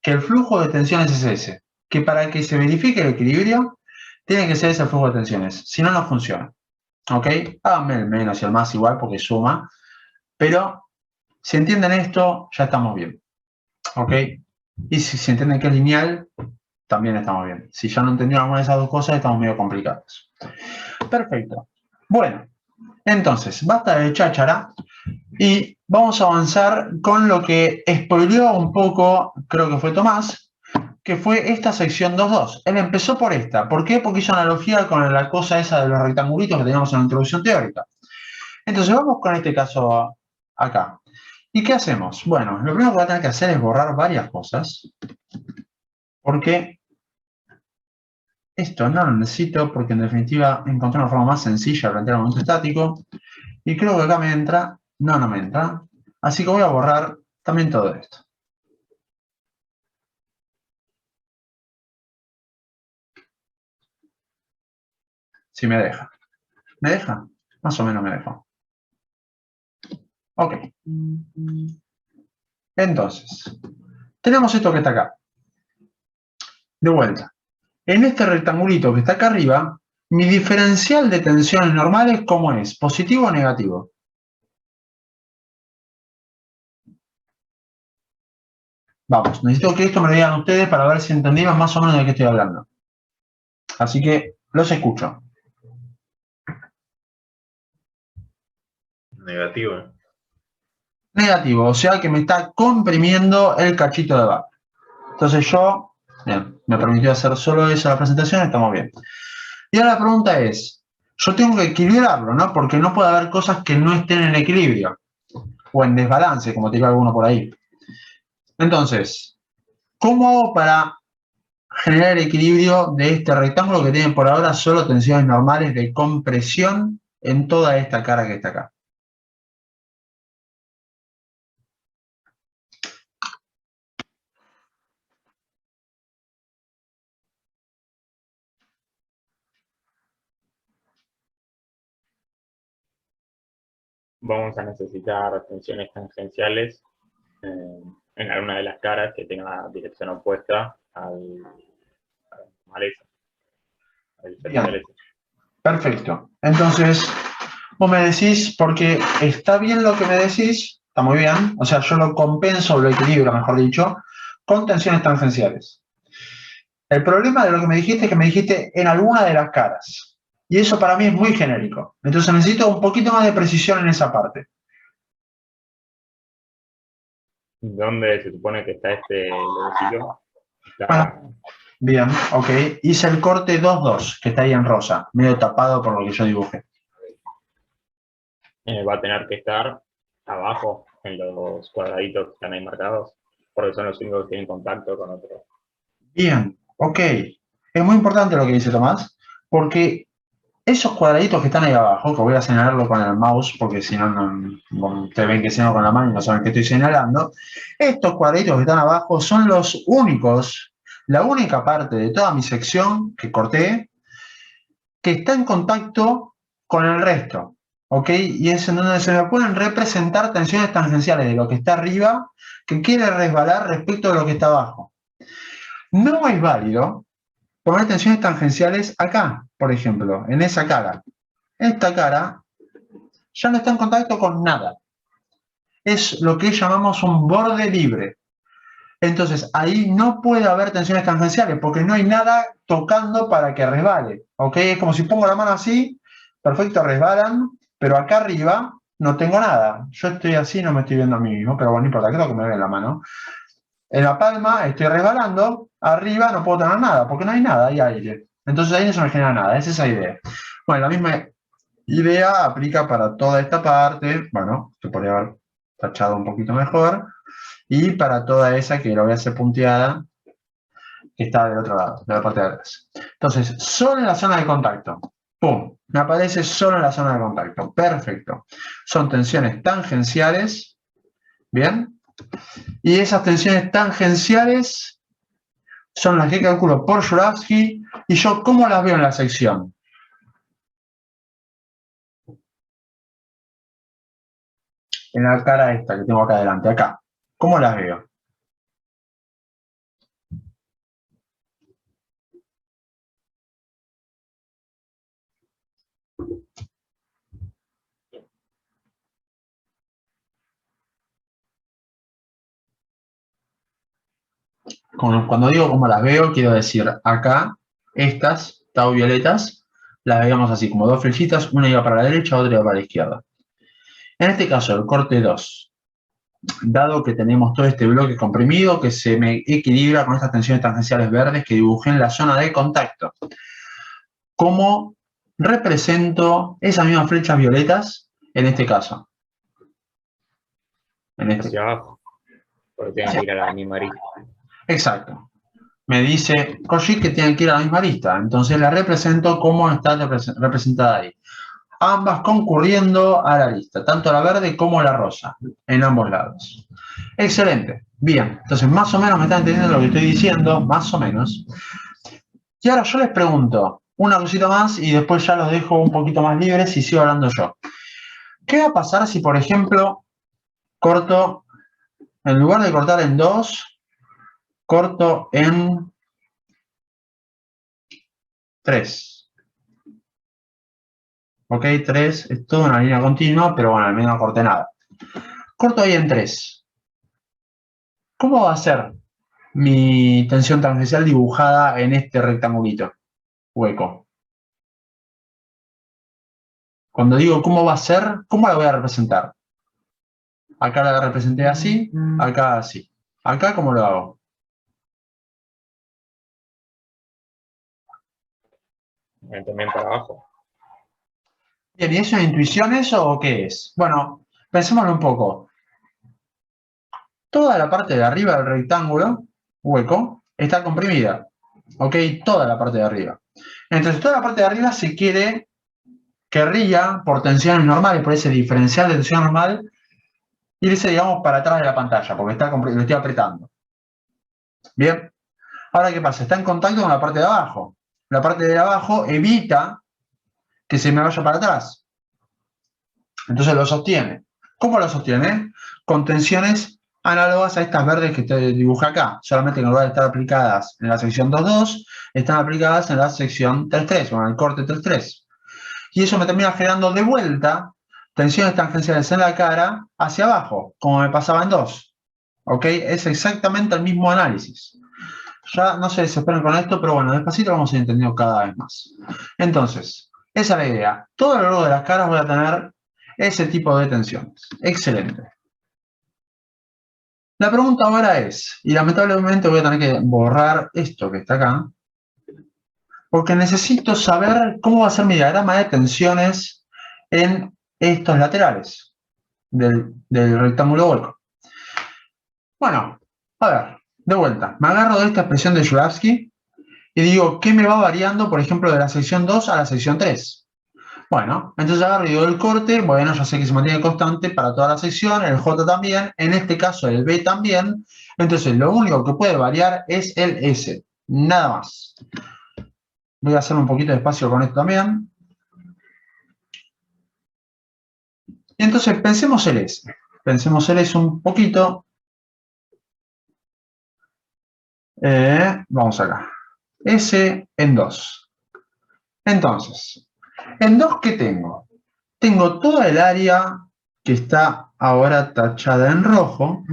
que el flujo de tensiones es ese, que para que se verifique el equilibrio, tiene que ser ese flujo de tensiones, si no, no funciona. ¿Ok? Háganme el menos y el más igual porque suma, pero si entienden esto, ya estamos bien. ¿Ok? Y si entienden que es lineal, también estamos bien. Si ya no entendieron alguna de esas dos cosas, estamos medio complicados. Perfecto. Bueno, entonces, basta de cháchara y vamos a avanzar con lo que spoileó un poco, creo que fue Tomás, que fue esta sección 2.2. Él empezó por esta. ¿Por qué? Porque hizo analogía con la cosa esa de los rectangulitos que teníamos en la introducción teórica. Entonces vamos con este caso acá. ¿Y qué hacemos? Bueno, lo primero que voy a tener que hacer es borrar varias cosas. Porque esto no lo necesito, porque en definitiva encontré una forma más sencilla de plantear un momento estático. Y creo que acá me entra. No, no me entra. Así que voy a borrar también todo esto. Si me deja. ¿Me deja? Más o menos me dejó. Ok. Entonces, tenemos esto que está acá. De vuelta. En este rectangulito que está acá arriba, mi diferencial de tensiones normales, ¿cómo es? ¿Positivo o negativo? Vamos, necesito que esto me lo digan ustedes para ver si entendieron más o menos de qué estoy hablando. Así que los escucho. Negativo. Negativo, o sea que me está comprimiendo el cachito de abajo. Entonces yo, bien, me permitió hacer solo eso en la presentación, estamos bien. Y ahora la pregunta es, yo tengo que equilibrarlo, ¿no? Porque no puede haber cosas que no estén en equilibrio. O en desbalance, como te digo alguno por ahí. Entonces, ¿cómo hago para generar el equilibrio de este rectángulo que tiene por ahora solo tensiones normales de compresión en toda esta cara que está acá? Vamos a necesitar tensiones tangenciales en alguna de las caras que tenga la dirección opuesta a la maleza. Bien. Perfecto. Entonces, vos me decís, porque está bien lo que me decís, está muy bien, o sea, yo lo compenso, lo equilibro, mejor dicho, con tensiones tangenciales. El problema de lo que me dijiste es que me dijiste en alguna de las caras. Y eso para mí es muy genérico. Entonces necesito un poquito más de precisión en esa parte. ¿Dónde se supone que está este lodecillo? Bueno, bien, ok. Hice el corte 2.2, que está ahí en rosa, medio tapado por lo que yo dibujé. Va a tener que estar abajo, en los cuadraditos que están ahí marcados, porque son los únicos que tienen contacto con otro. Bien, ok. Es muy importante lo que dice Tomás, porque esos cuadraditos que están ahí abajo, que voy a señalarlo con el mouse, porque si no, ustedes ven que señalo con la mano y no saben qué estoy señalando, estos cuadraditos que están abajo son los únicos, la única parte de toda mi sección que corté, que está en contacto con el resto, ¿ok? Y es en donde se me pueden representar tensiones tangenciales de lo que está arriba, que quiere resbalar respecto de lo que está abajo. No es válido poner tensiones tangenciales acá, por ejemplo, en esa cara. Esta cara ya no está en contacto con nada. Es lo que llamamos un borde libre. Entonces, ahí no puede haber tensiones tangenciales porque no hay nada tocando para que resbale. ¿Ok? Es como si pongo la mano así, perfecto, resbalan, pero acá arriba no tengo nada. Yo estoy así, no me estoy viendo a mí mismo, pero bueno, no importa, creo que me ve la mano. En la palma estoy resbalando, arriba no puedo tener nada, porque no hay nada, hay aire. Entonces ahí no se me genera nada, es esa idea. Bueno, la misma idea aplica para toda esta parte, bueno, se podría haber tachado un poquito mejor, y para toda esa que lo voy a hacer punteada, que está del otro lado, de la parte de atrás. Entonces, solo en la zona de contacto. ¡Pum! Me aparece solo en la zona de contacto. Perfecto. Son tensiones tangenciales. ¿Bien? Y esas tensiones tangenciales son las que calculo por Juravsky. ¿Y yo cómo las veo en la sección? En la cara esta que tengo acá adelante, acá. ¿Cómo las veo? Cuando digo cómo las veo, quiero decir acá, estas, tau violetas, las veíamos así, como dos flechitas, una iba para la derecha, otra iba para la izquierda. En este caso, el corte 2, dado que tenemos todo este bloque comprimido que se me equilibra con estas tensiones tangenciales verdes que dibujé en la zona de contacto, ¿cómo represento esas mismas flechas violetas en este caso? Hacia abajo, porque tienen que ir a la misma arista. Exacto. Me dice Cauchy que tienen que ir a la misma arista, entonces la represento como está representada ahí. Ambas concurriendo a la arista, tanto la verde como la rosa, en ambos lados. Excelente. Bien, entonces más o menos me están entendiendo lo que estoy diciendo, más o menos. Y ahora yo les pregunto una cosita más y después ya los dejo un poquito más libres y sigo hablando yo. ¿Qué va a pasar si, por ejemplo, corto, en lugar de cortar en 2, corto en 3? Ok, 3 es toda una línea continua, pero bueno, al menos no corté nada. Corto ahí en 3. ¿Cómo va a ser mi tensión tangencial dibujada en este rectangulito hueco? Cuando digo cómo va a ser, ¿cómo la voy a representar? Acá la representé así, acá así. Acá, ¿cómo lo hago? También para abajo. Bien, ¿y es una intuición eso o qué es? Bueno, pensémoslo un poco. Toda la parte de arriba del rectángulo hueco está comprimida. ¿Ok? Toda la parte de arriba. Entonces, toda la parte de arriba se querría, por tensiones normales, por ese diferencial de tensión normal, irse, digamos, para atrás de la pantalla, porque lo estoy apretando. Bien. Ahora, ¿qué pasa? Está en contacto con la parte de abajo. La parte de abajo evita que se me vaya para atrás. Entonces lo sostiene. ¿Cómo lo sostiene? Con tensiones análogas a estas verdes que te dibujé acá. Solamente que en lugar de estar aplicadas en la sección 2.2, están aplicadas en la sección 3.3, o en el corte 3.3. Y eso me termina generando de vuelta tensiones tangenciales en la cara hacia abajo, como me pasaba en 2. ¿Ok? Es exactamente el mismo análisis. Ya no se desesperen con esto, pero bueno, despacito lo vamos a ir entendiendo cada vez más. Entonces, esa es la idea. Todo a lo largo de las caras voy a tener ese tipo de tensiones. Excelente. La pregunta ahora es, y lamentablemente voy a tener que borrar esto que está acá, porque necesito saber cómo va a ser mi diagrama de tensiones en estos laterales del rectángulo hueco. Bueno, a ver, de vuelta. Me agarro de esta expresión de Juravsky y digo, ¿qué me va variando, por ejemplo, de la sección 2 a la sección 3? Bueno, entonces agarro y digo el corte, bueno, ya sé que se mantiene constante para toda la sección, el J también, en este caso el B también, entonces lo único que puede variar es el S, nada más. Voy a hacer un poquito de espacio con esto también. Y entonces pensemos el S. Pensemos el S un poquito. Vamos acá. S en 2. Entonces, en 2, ¿qué tengo? Tengo toda el área que está ahora tachada en rojo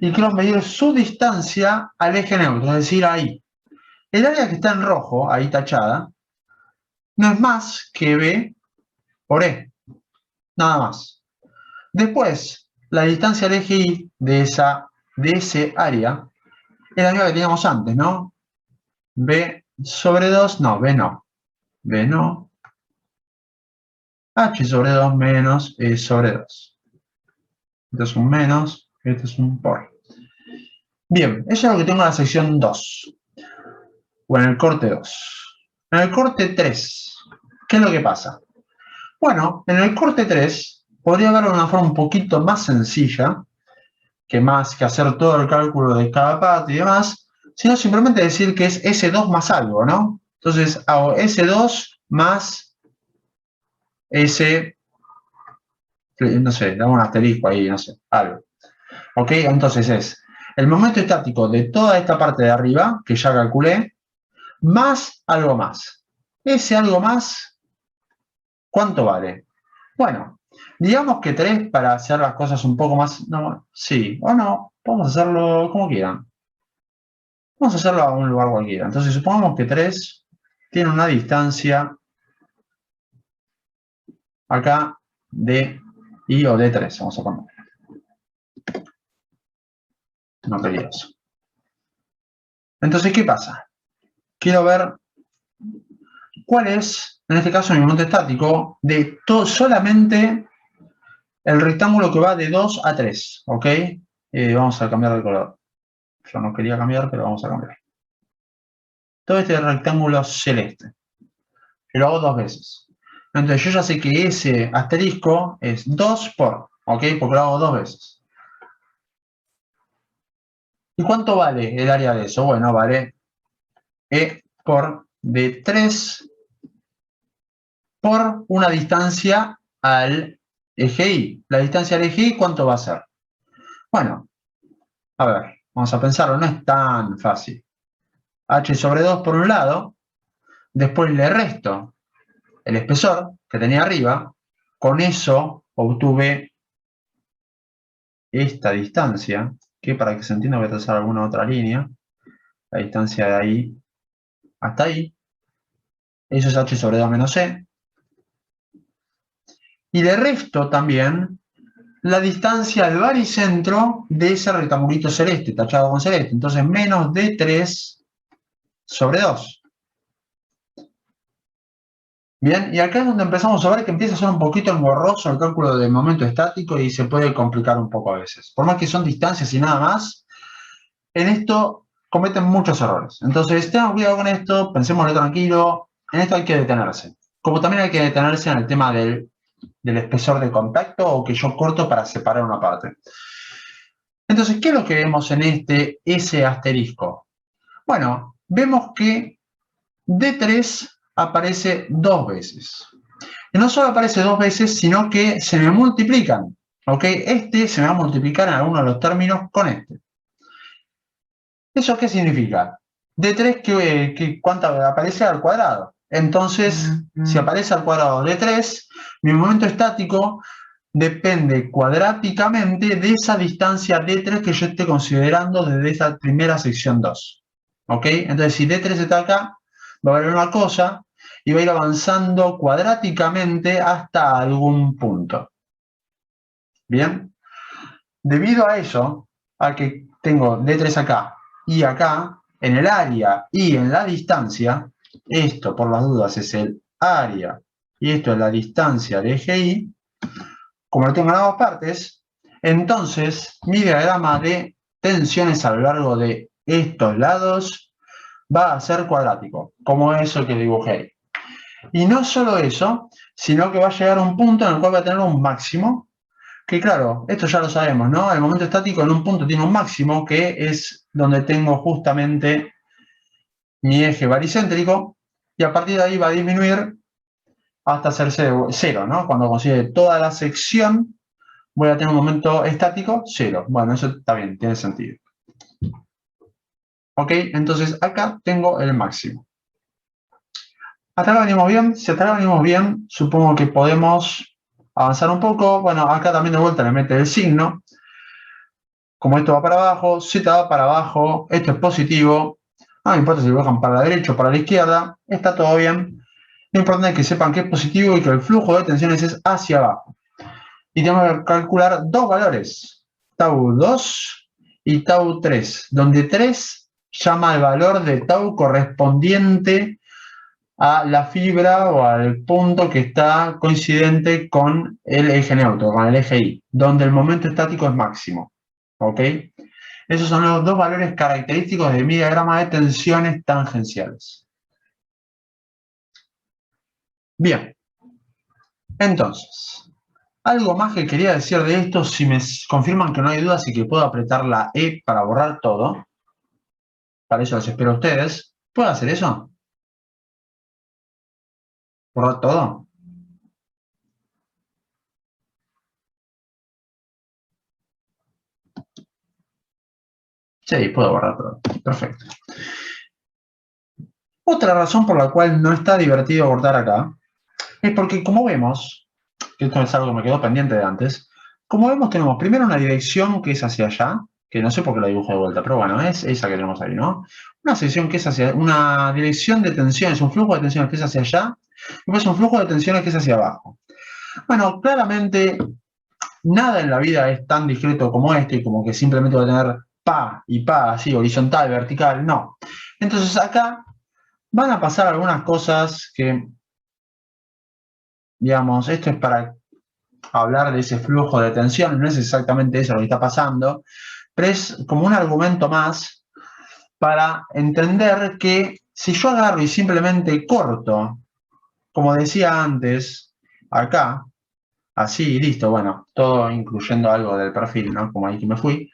y quiero medir su distancia al eje neutro, es decir, ahí. El área que está en rojo, ahí tachada, no es más que B por E, nada más. Después, la distancia al eje Y de ese área es la misma que teníamos antes, ¿no? B sobre 2, no, B no. B no. H sobre 2 menos E sobre 2. Esto es un menos, esto es un por. Bien, eso es lo que tengo en la sección 2. o en el corte 2? En el corte 3, ¿qué es lo que pasa? Bueno, en el corte 3 podría verlo de una forma un poquito más sencilla, que más que hacer todo el cálculo de cada parte y demás, sino simplemente decir que es S2 más algo, ¿no? Entonces hago S2 más S, no sé, dame un asterisco ahí, no sé, algo. ¿Ok? Entonces es el momento estático de toda esta parte de arriba, que ya calculé, más algo más. Ese algo más, ¿cuánto vale? Bueno, digamos que 3 para hacer las cosas un poco más, no, sí o no, podemos hacerlo como quieran. Vamos a hacerlo a un lugar cualquiera. Entonces supongamos que 3 tiene una distancia acá de I o de 3, vamos a poner. No quería eso. Entonces, ¿qué pasa? Quiero ver cuál es, en este caso, mi momento estático de solamente el rectángulo que va de 2 a 3, ¿ok? Vamos a cambiar de color. Yo no quería cambiar, pero vamos a cambiar. Todo este rectángulo celeste. Lo hago 2 veces. Entonces yo ya sé que ese asterisco es 2 por, ¿ok? Porque lo hago 2 veces. ¿Y cuánto vale el área de eso? Bueno, vale E por de 3 por una distancia al eje Y. La distancia al eje Y, ¿cuánto va a ser? Bueno, a ver, vamos a pensarlo, no es tan fácil. H sobre 2 por un lado, después le resto el espesor que tenía arriba, con eso obtuve esta distancia, que para que se entienda voy a trazar alguna otra línea, la distancia de ahí hasta ahí, eso es H sobre 2 menos C, y le resto también la distancia al baricentro de ese rectangulito celeste, tachado con celeste, entonces menos de 3 sobre 2. Bien, y acá es donde empezamos a ver que empieza a ser un poquito engorroso el cálculo del momento estático y se puede complicar un poco a veces. Por más que son distancias y nada más, en esto cometen muchos errores. Entonces, tengan cuidado con esto, pensémoslo tranquilo, en esto hay que detenerse. Como también hay que detenerse en el tema del espesor de contacto o que yo corto para separar una parte. Entonces, ¿qué es lo que vemos en ese asterisco? Bueno, vemos que D3 aparece 2 veces. Y no solo aparece 2 veces, sino que se me multiplican. ¿Ok? Este se me va a multiplicar en alguno de los términos con este. ¿Eso qué significa? D3, ¿cuánto aparece al cuadrado? Entonces, si aparece al cuadrado D3, mi momento estático depende cuadráticamente de esa distancia D3 que yo esté considerando desde esa primera sección 2. ¿Ok? Entonces, si D3 está acá, va a valer una cosa y va a ir avanzando cuadráticamente hasta algún punto. ¿Bien? Debido a eso, a que tengo D3 acá y acá, en el área y en la distancia, esto por las dudas es el área y esto es la distancia de eje Y, como lo tengo en las dos partes, entonces mi diagrama de tensiones a lo largo de estos lados va a ser cuadrático, como eso que dibujé. Y no solo eso, sino que va a llegar a un punto en el cual va a tener un máximo, que claro, esto ya lo sabemos, ¿no? El momento estático en un punto tiene un máximo, que es donde tengo justamente mi eje baricéntrico, y a partir de ahí va a disminuir hasta ser cero, ¿no? Cuando consigue toda la sección, voy a tener un momento estático, 0. Bueno, eso está bien, tiene sentido. ¿Ok? Entonces acá tengo el máximo. ¿Hasta acá venimos bien? Si hasta acá venimos bien, supongo que podemos avanzar un poco. Bueno, acá también de vuelta le mete el signo. Como esto va para abajo, Z va para abajo, esto es positivo. No importa si lo bajan para la derecha o para la izquierda, está todo bien. Lo importante es que sepan que es positivo y que el flujo de tensiones es hacia abajo. Y tenemos que calcular dos valores, tau 2 y tau 3, donde 3 llama al valor de tau correspondiente a la fibra o al punto que está coincidente con el eje neutro, con el eje Y, donde el momento estático es máximo. ¿Ok? Esos son los dos valores característicos de mi diagrama de tensiones tangenciales. Bien. Entonces, algo más que quería decir de esto, si me confirman que no hay dudas y que puedo apretar la E para borrar todo. Para eso los espero a ustedes. ¿Puedo hacer eso? ¿Borrar todo? Sí, puedo borrar todo. Perfecto. Otra razón por la cual no está divertido bordar acá es porque, como vemos, que esto es algo que me quedó pendiente de antes, como vemos tenemos primero una dirección que es hacia allá, que no sé por qué la dibujo de vuelta, pero bueno, es esa que tenemos ahí, ¿no? Una sección que es hacia, una dirección de tensiones, un flujo de tensiones que es hacia allá, y después un flujo de tensiones que es hacia abajo. Bueno, claramente nada en la vida es tan discreto como este, como que simplemente va a tener pa y pa, así, horizontal, vertical, no. Entonces acá van a pasar algunas cosas que, digamos, esto es para hablar de ese flujo de tensión, no es exactamente eso lo que está pasando, pero es como un argumento más para entender que si yo agarro y simplemente corto, como decía antes, acá, así, listo, bueno, todo incluyendo algo del perfil, ¿no? Como ahí que me fui.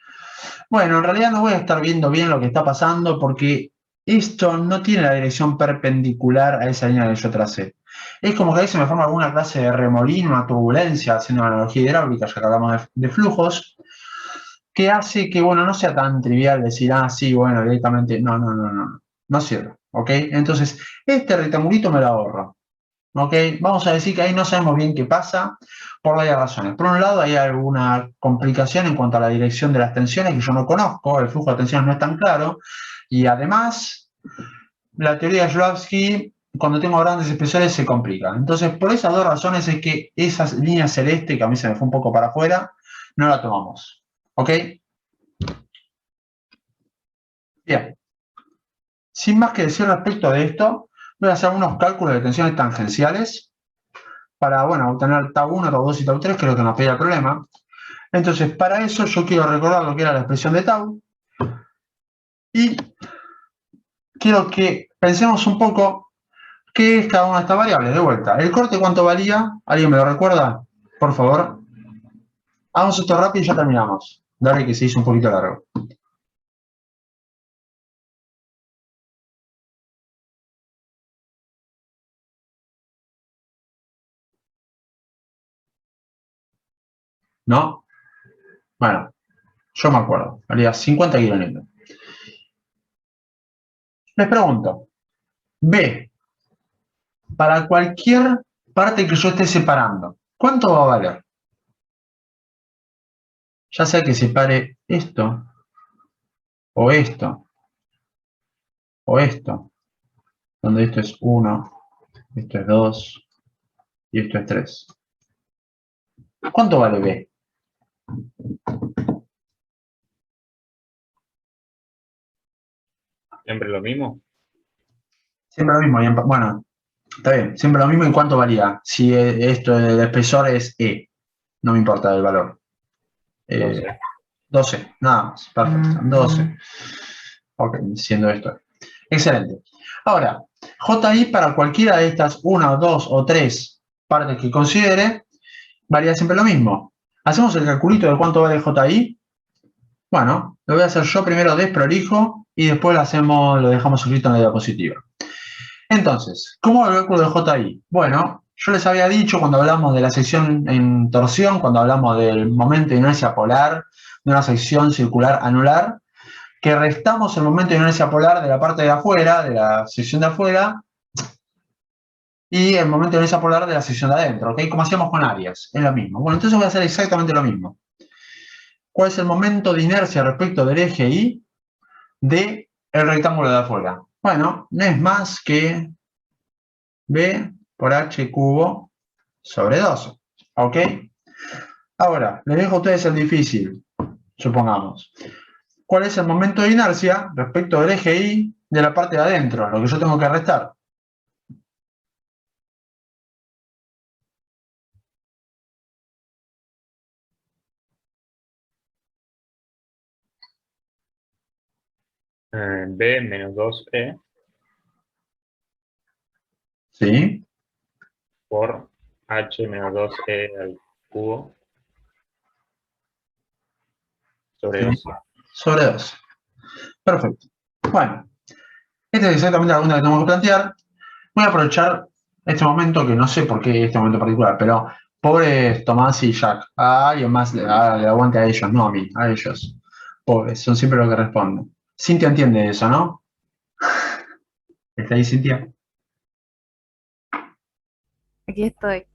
Bueno, en realidad no voy a estar viendo bien lo que está pasando porque esto no tiene la dirección perpendicular a esa línea que yo tracé. Es como que ahí se me forma alguna clase de remolino, una turbulencia, haciendo una analogía hidráulica, ya que hablamos de flujos, que hace que, bueno, no sea tan trivial decir, ah, sí, bueno, directamente, no sirve, ¿ok? Entonces, este rectangulito me lo ahorro, ¿ok? Vamos a decir que ahí no sabemos bien qué pasa por varias razones. Por un lado, hay alguna complicación en cuanto a la dirección de las tensiones que yo no conozco, el flujo de tensiones no es tan claro, y además, la teoría de Shklovsky, cuando tengo grandes espesores, se complica. Entonces, por esas dos razones es que esa línea celeste, que a mí se me fue un poco para afuera, no la tomamos, ¿ok? Bien. Sin más que decir respecto de esto, voy a hacer unos cálculos de tensiones tangenciales para, bueno, obtener tau 1, tau 2 y tau 3, que es lo que nos pedía el problema. Entonces, para eso yo quiero recordar lo que era la expresión de tau y quiero que pensemos un poco qué es cada una de estas variables. De vuelta, ¿el corte cuánto valía? ¿Alguien me lo recuerda? Por favor. Hagamos esto rápido y ya terminamos. Dale que se hizo un poquito largo. ¿No? Bueno, yo me acuerdo. Valía 50 kilonewtons. Les pregunto, B, para cualquier parte que yo esté separando, ¿cuánto va a valer? Ya sea que separe esto, o esto, o esto, donde esto es 1, esto es 2 y esto es 3. ¿Cuánto vale B? ¿Siempre lo mismo? Siempre lo mismo. Bueno, está bien. Siempre lo mismo. ¿Y cuánto varía? Si esto del espesor es E. No me importa el valor. 12. 12. Nada más. Perfecto. 12. Ok, siendo esto. Excelente. Ahora, JI para cualquiera de estas 1, 2 o 3 partes que considere, varía siempre lo mismo. ¿Hacemos el calculito de cuánto vale JI? Bueno, lo voy a hacer yo primero desprolijo y después lo dejamos escrito en la diapositiva. Entonces, ¿cómo lo cálculo de JI? Bueno, yo les había dicho cuando hablamos de la sección en torsión, cuando hablamos del momento de inercia polar, de una sección circular anular, que restamos el momento de inercia polar de la parte de afuera, de la sección de afuera, y el momento de inercia polar de la sección de adentro, ¿ok? Como hacíamos con áreas, es lo mismo. Bueno, entonces voy a hacer exactamente lo mismo. ¿Cuál es el momento de inercia respecto del eje Y del rectángulo de afuera? Bueno, no es más que B por H cubo sobre 2, ¿ok? Ahora, les dejo a ustedes el difícil, supongamos. ¿Cuál es el momento de inercia respecto del eje Y de la parte de adentro? Lo que yo tengo que restar. B menos 2E ¿Sí? por H menos 2E al cubo sobre Sí. 2. Sobre 2. Perfecto. Bueno, esta es exactamente la pregunta que tenemos que plantear. Voy a aprovechar este momento, que no sé por qué este momento particular, pero pobres Tomás y Jack, a alguien más le aguante a ellos, no a mí, a ellos. Pobres, son siempre los que responden. Cintia entiende eso, ¿no? ¿Está ahí, Cintia? Aquí estoy.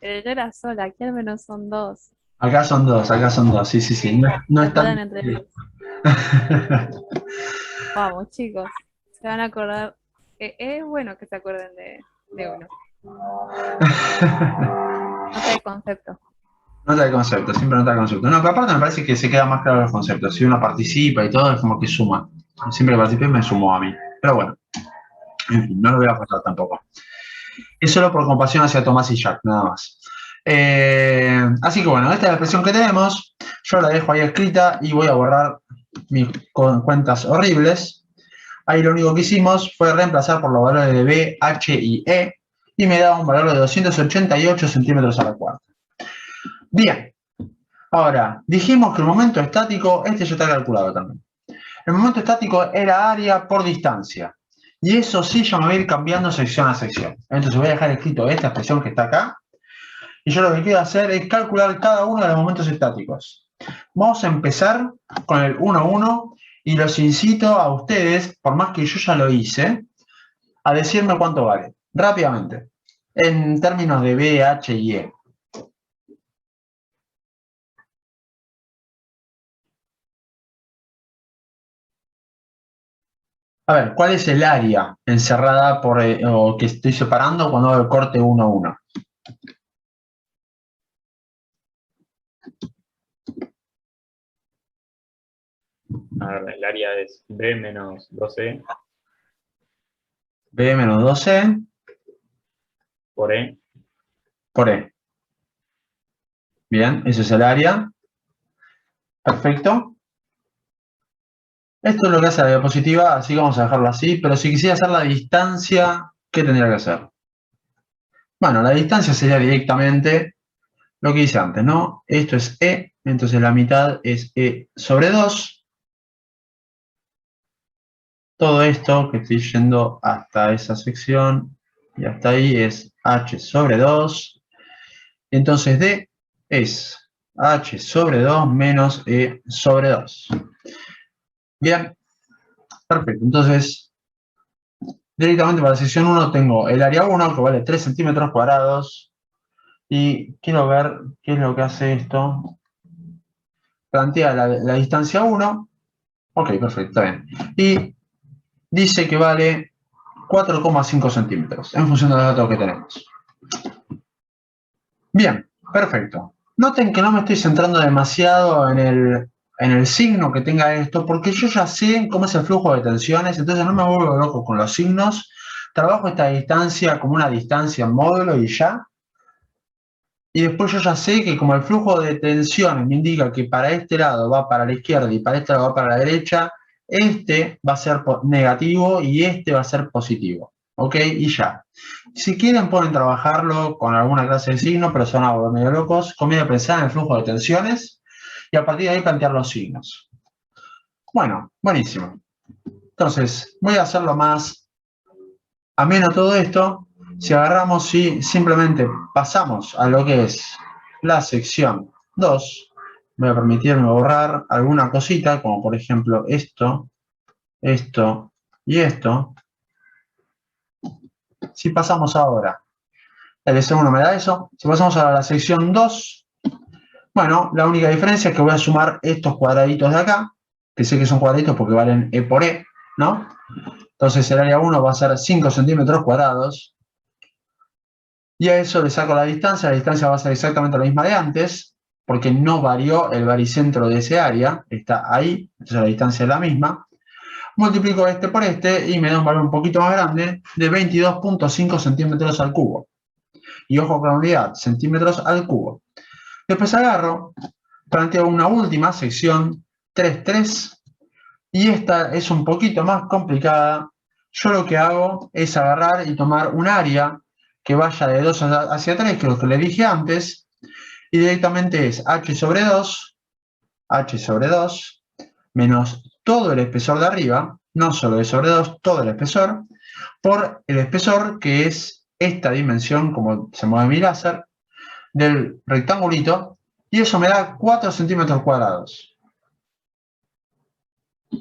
Pero yo era sola, aquí al menos son dos. Acá son dos, sí, sí, sí. No Se es pueden tan... entre ellos. Vamos, chicos. Se van a acordar. Es bueno que se acuerden de uno. Nota de concepto. Nota de concepto, siempre nota de concepto. No, pero aparte me parece que se queda más claro los conceptos. Si uno participa y todo, es como que suma. Siempre que participé me sumó a mí. Pero bueno, en fin, no lo voy a pasar tampoco. Es solo por compasión hacia Tomás y Jack, nada más. Así que bueno, esta es la expresión que tenemos. Yo la dejo ahí escrita y voy a borrar mis cuentas horribles. Ahí lo único que hicimos fue reemplazar por los valores de B, H y E y me da un valor de 288 centímetros a la cuarta. Bien, ahora, dijimos que el momento estático, este ya está calculado también. El momento estático era área por distancia. Y eso sí, yo me voy a ir cambiando sección a sección. Entonces voy a dejar escrito esta expresión que está acá. Y yo lo que quiero hacer es calcular cada uno de los momentos estáticos. Vamos a empezar con el 1, 1. Y los incito a ustedes, por más que yo ya lo hice, a decirme cuánto vale. Rápidamente. En términos de B, H y E. A ver, ¿cuál es el área encerrada por, o que estoy separando cuando hago el corte 1, 1? A ver, el área es B menos 2E B menos 2E por E. por E. Bien, ese es el área. Perfecto. Esto es lo que hace la diapositiva, así que vamos a dejarlo así. Pero si quisiera hacer la distancia, ¿qué tendría que hacer? Bueno, la distancia sería directamente lo que hice antes, ¿no? Esto es E, entonces la mitad es E sobre 2. Todo esto que estoy yendo hasta esa sección y hasta ahí es H sobre 2. Entonces D es H sobre 2 menos E sobre 2. Bien, perfecto. Entonces, directamente para la sección 1 tengo el área 1, que vale 3 centímetros cuadrados. Y quiero ver qué es lo que hace esto. Plantea la distancia 1. Ok, perfecto, está bien. Y dice que vale 4,5 centímetros, en función de los datos que tenemos. Bien, perfecto. Noten que no me estoy centrando demasiado en el signo que tenga esto, porque yo ya sé cómo es el flujo de tensiones, entonces no me vuelvo loco con los signos. Trabajo esta distancia como una distancia en módulo y ya. Y después yo ya sé que como el flujo de tensiones me indica que para este lado va para la izquierda y para este lado va para la derecha, este va a ser negativo y este va a ser positivo. ¿Ok? Y ya. Si quieren pueden trabajarlo con alguna clase de signo, pero son algo medio locos. Conviene pensar en el flujo de tensiones y a partir de ahí plantear los signos. Bueno, buenísimo. Entonces, voy a hacerlo más ameno todo esto. Si agarramos y simplemente pasamos a lo que es la sección 2, voy a permitirme borrar alguna cosita, como por ejemplo esto, esto y esto. Si pasamos ahora, el S1 me da eso. Si pasamos a la sección 2, bueno, la única diferencia es que voy a sumar estos cuadraditos de acá, que sé que son cuadraditos porque valen E por E, ¿no? Entonces el área 1 va a ser 5 centímetros cuadrados. Y a eso le saco la distancia va a ser exactamente la misma de antes, porque no varió el baricentro de ese área, está ahí, entonces la distancia es la misma. Multiplico este por este y me da un valor un poquito más grande de 22,5 centímetros al cubo. Y ojo con la unidad, centímetros al cubo. Después agarro, planteo una última sección 3,3, Y esta es un poquito más complicada. Yo lo que hago es agarrar y tomar un área que vaya de 2 hacia 3, que es lo que le dije antes, y directamente es h sobre 2 menos todo el espesor de arriba, no solo de sobre 2, todo el espesor, por el espesor que es esta dimensión, como se mueve mi láser, del rectangulito, y eso me da 4 centímetros cuadrados.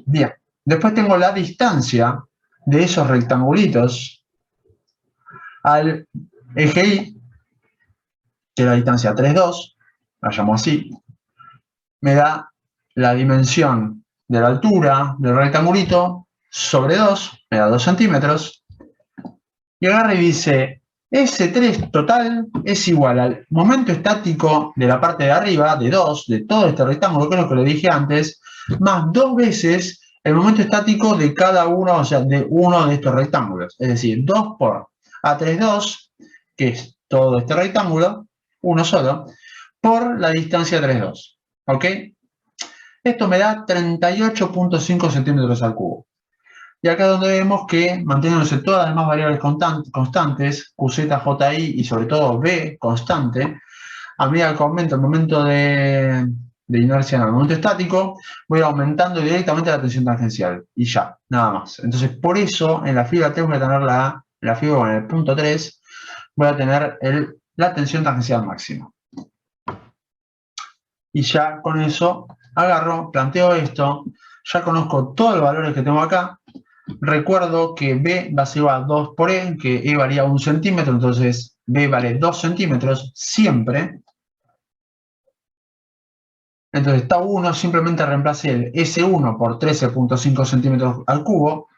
Bien, después tengo la distancia de esos rectangulitos al eje Y, que es la distancia 3,2, la llamo así, me da la dimensión de la altura del rectangulito sobre 2, me da 2 centímetros, y agarra y dice, S3 total es igual al momento estático de la parte de arriba, de 2, de todo este rectángulo, que es lo que le dije antes, más 2 veces el momento estático de cada uno, o sea, de uno de estos rectángulos. Es decir, 2 por A32, que es todo este rectángulo, uno solo, por la distancia 3,2. ¿Ok? Esto me da 38,5 centímetros al cubo. Y acá es donde vemos que, manteniéndose todas las demás variables constantes, QZ, JI y sobre todo B constante, a medida que aumenta el momento de inercia en el momento estático, voy aumentando directamente la tensión tangencial. Y ya, nada más. Entonces, por eso, en la figura 3 voy a tener en la figura en el punto 3, voy a tener la tensión tangencial máxima. Y ya con eso agarro, planteo esto, ya conozco todos los valores que tengo acá. Recuerdo que B va a ser igual a 2 por E, que E varía 1 centímetro, entonces B vale 2 centímetros siempre. Entonces tau 1 simplemente reemplacé el S1 por 13,5 centímetros al cubo,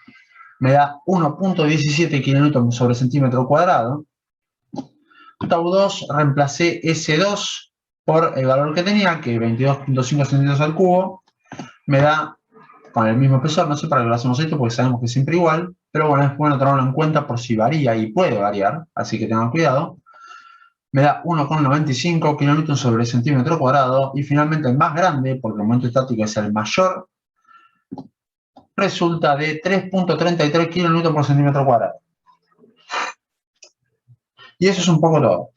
me da 1,17 kilonewton sobre centímetro cuadrado. Tau 2 reemplacé S2 por el valor que tenía, que 22,5 centímetros al cubo, me da con el mismo espesor, no sé para qué lo hacemos esto, porque sabemos que es siempre igual, pero bueno, es bueno tenerlo en cuenta por si varía y puede variar, así que tengan cuidado. Me da 1,95 kilonewton sobre centímetro cuadrado, y finalmente el más grande, porque el momento estático es el mayor, resulta de 3,33 kilonewton por centímetro cuadrado. Y eso es un poco todo.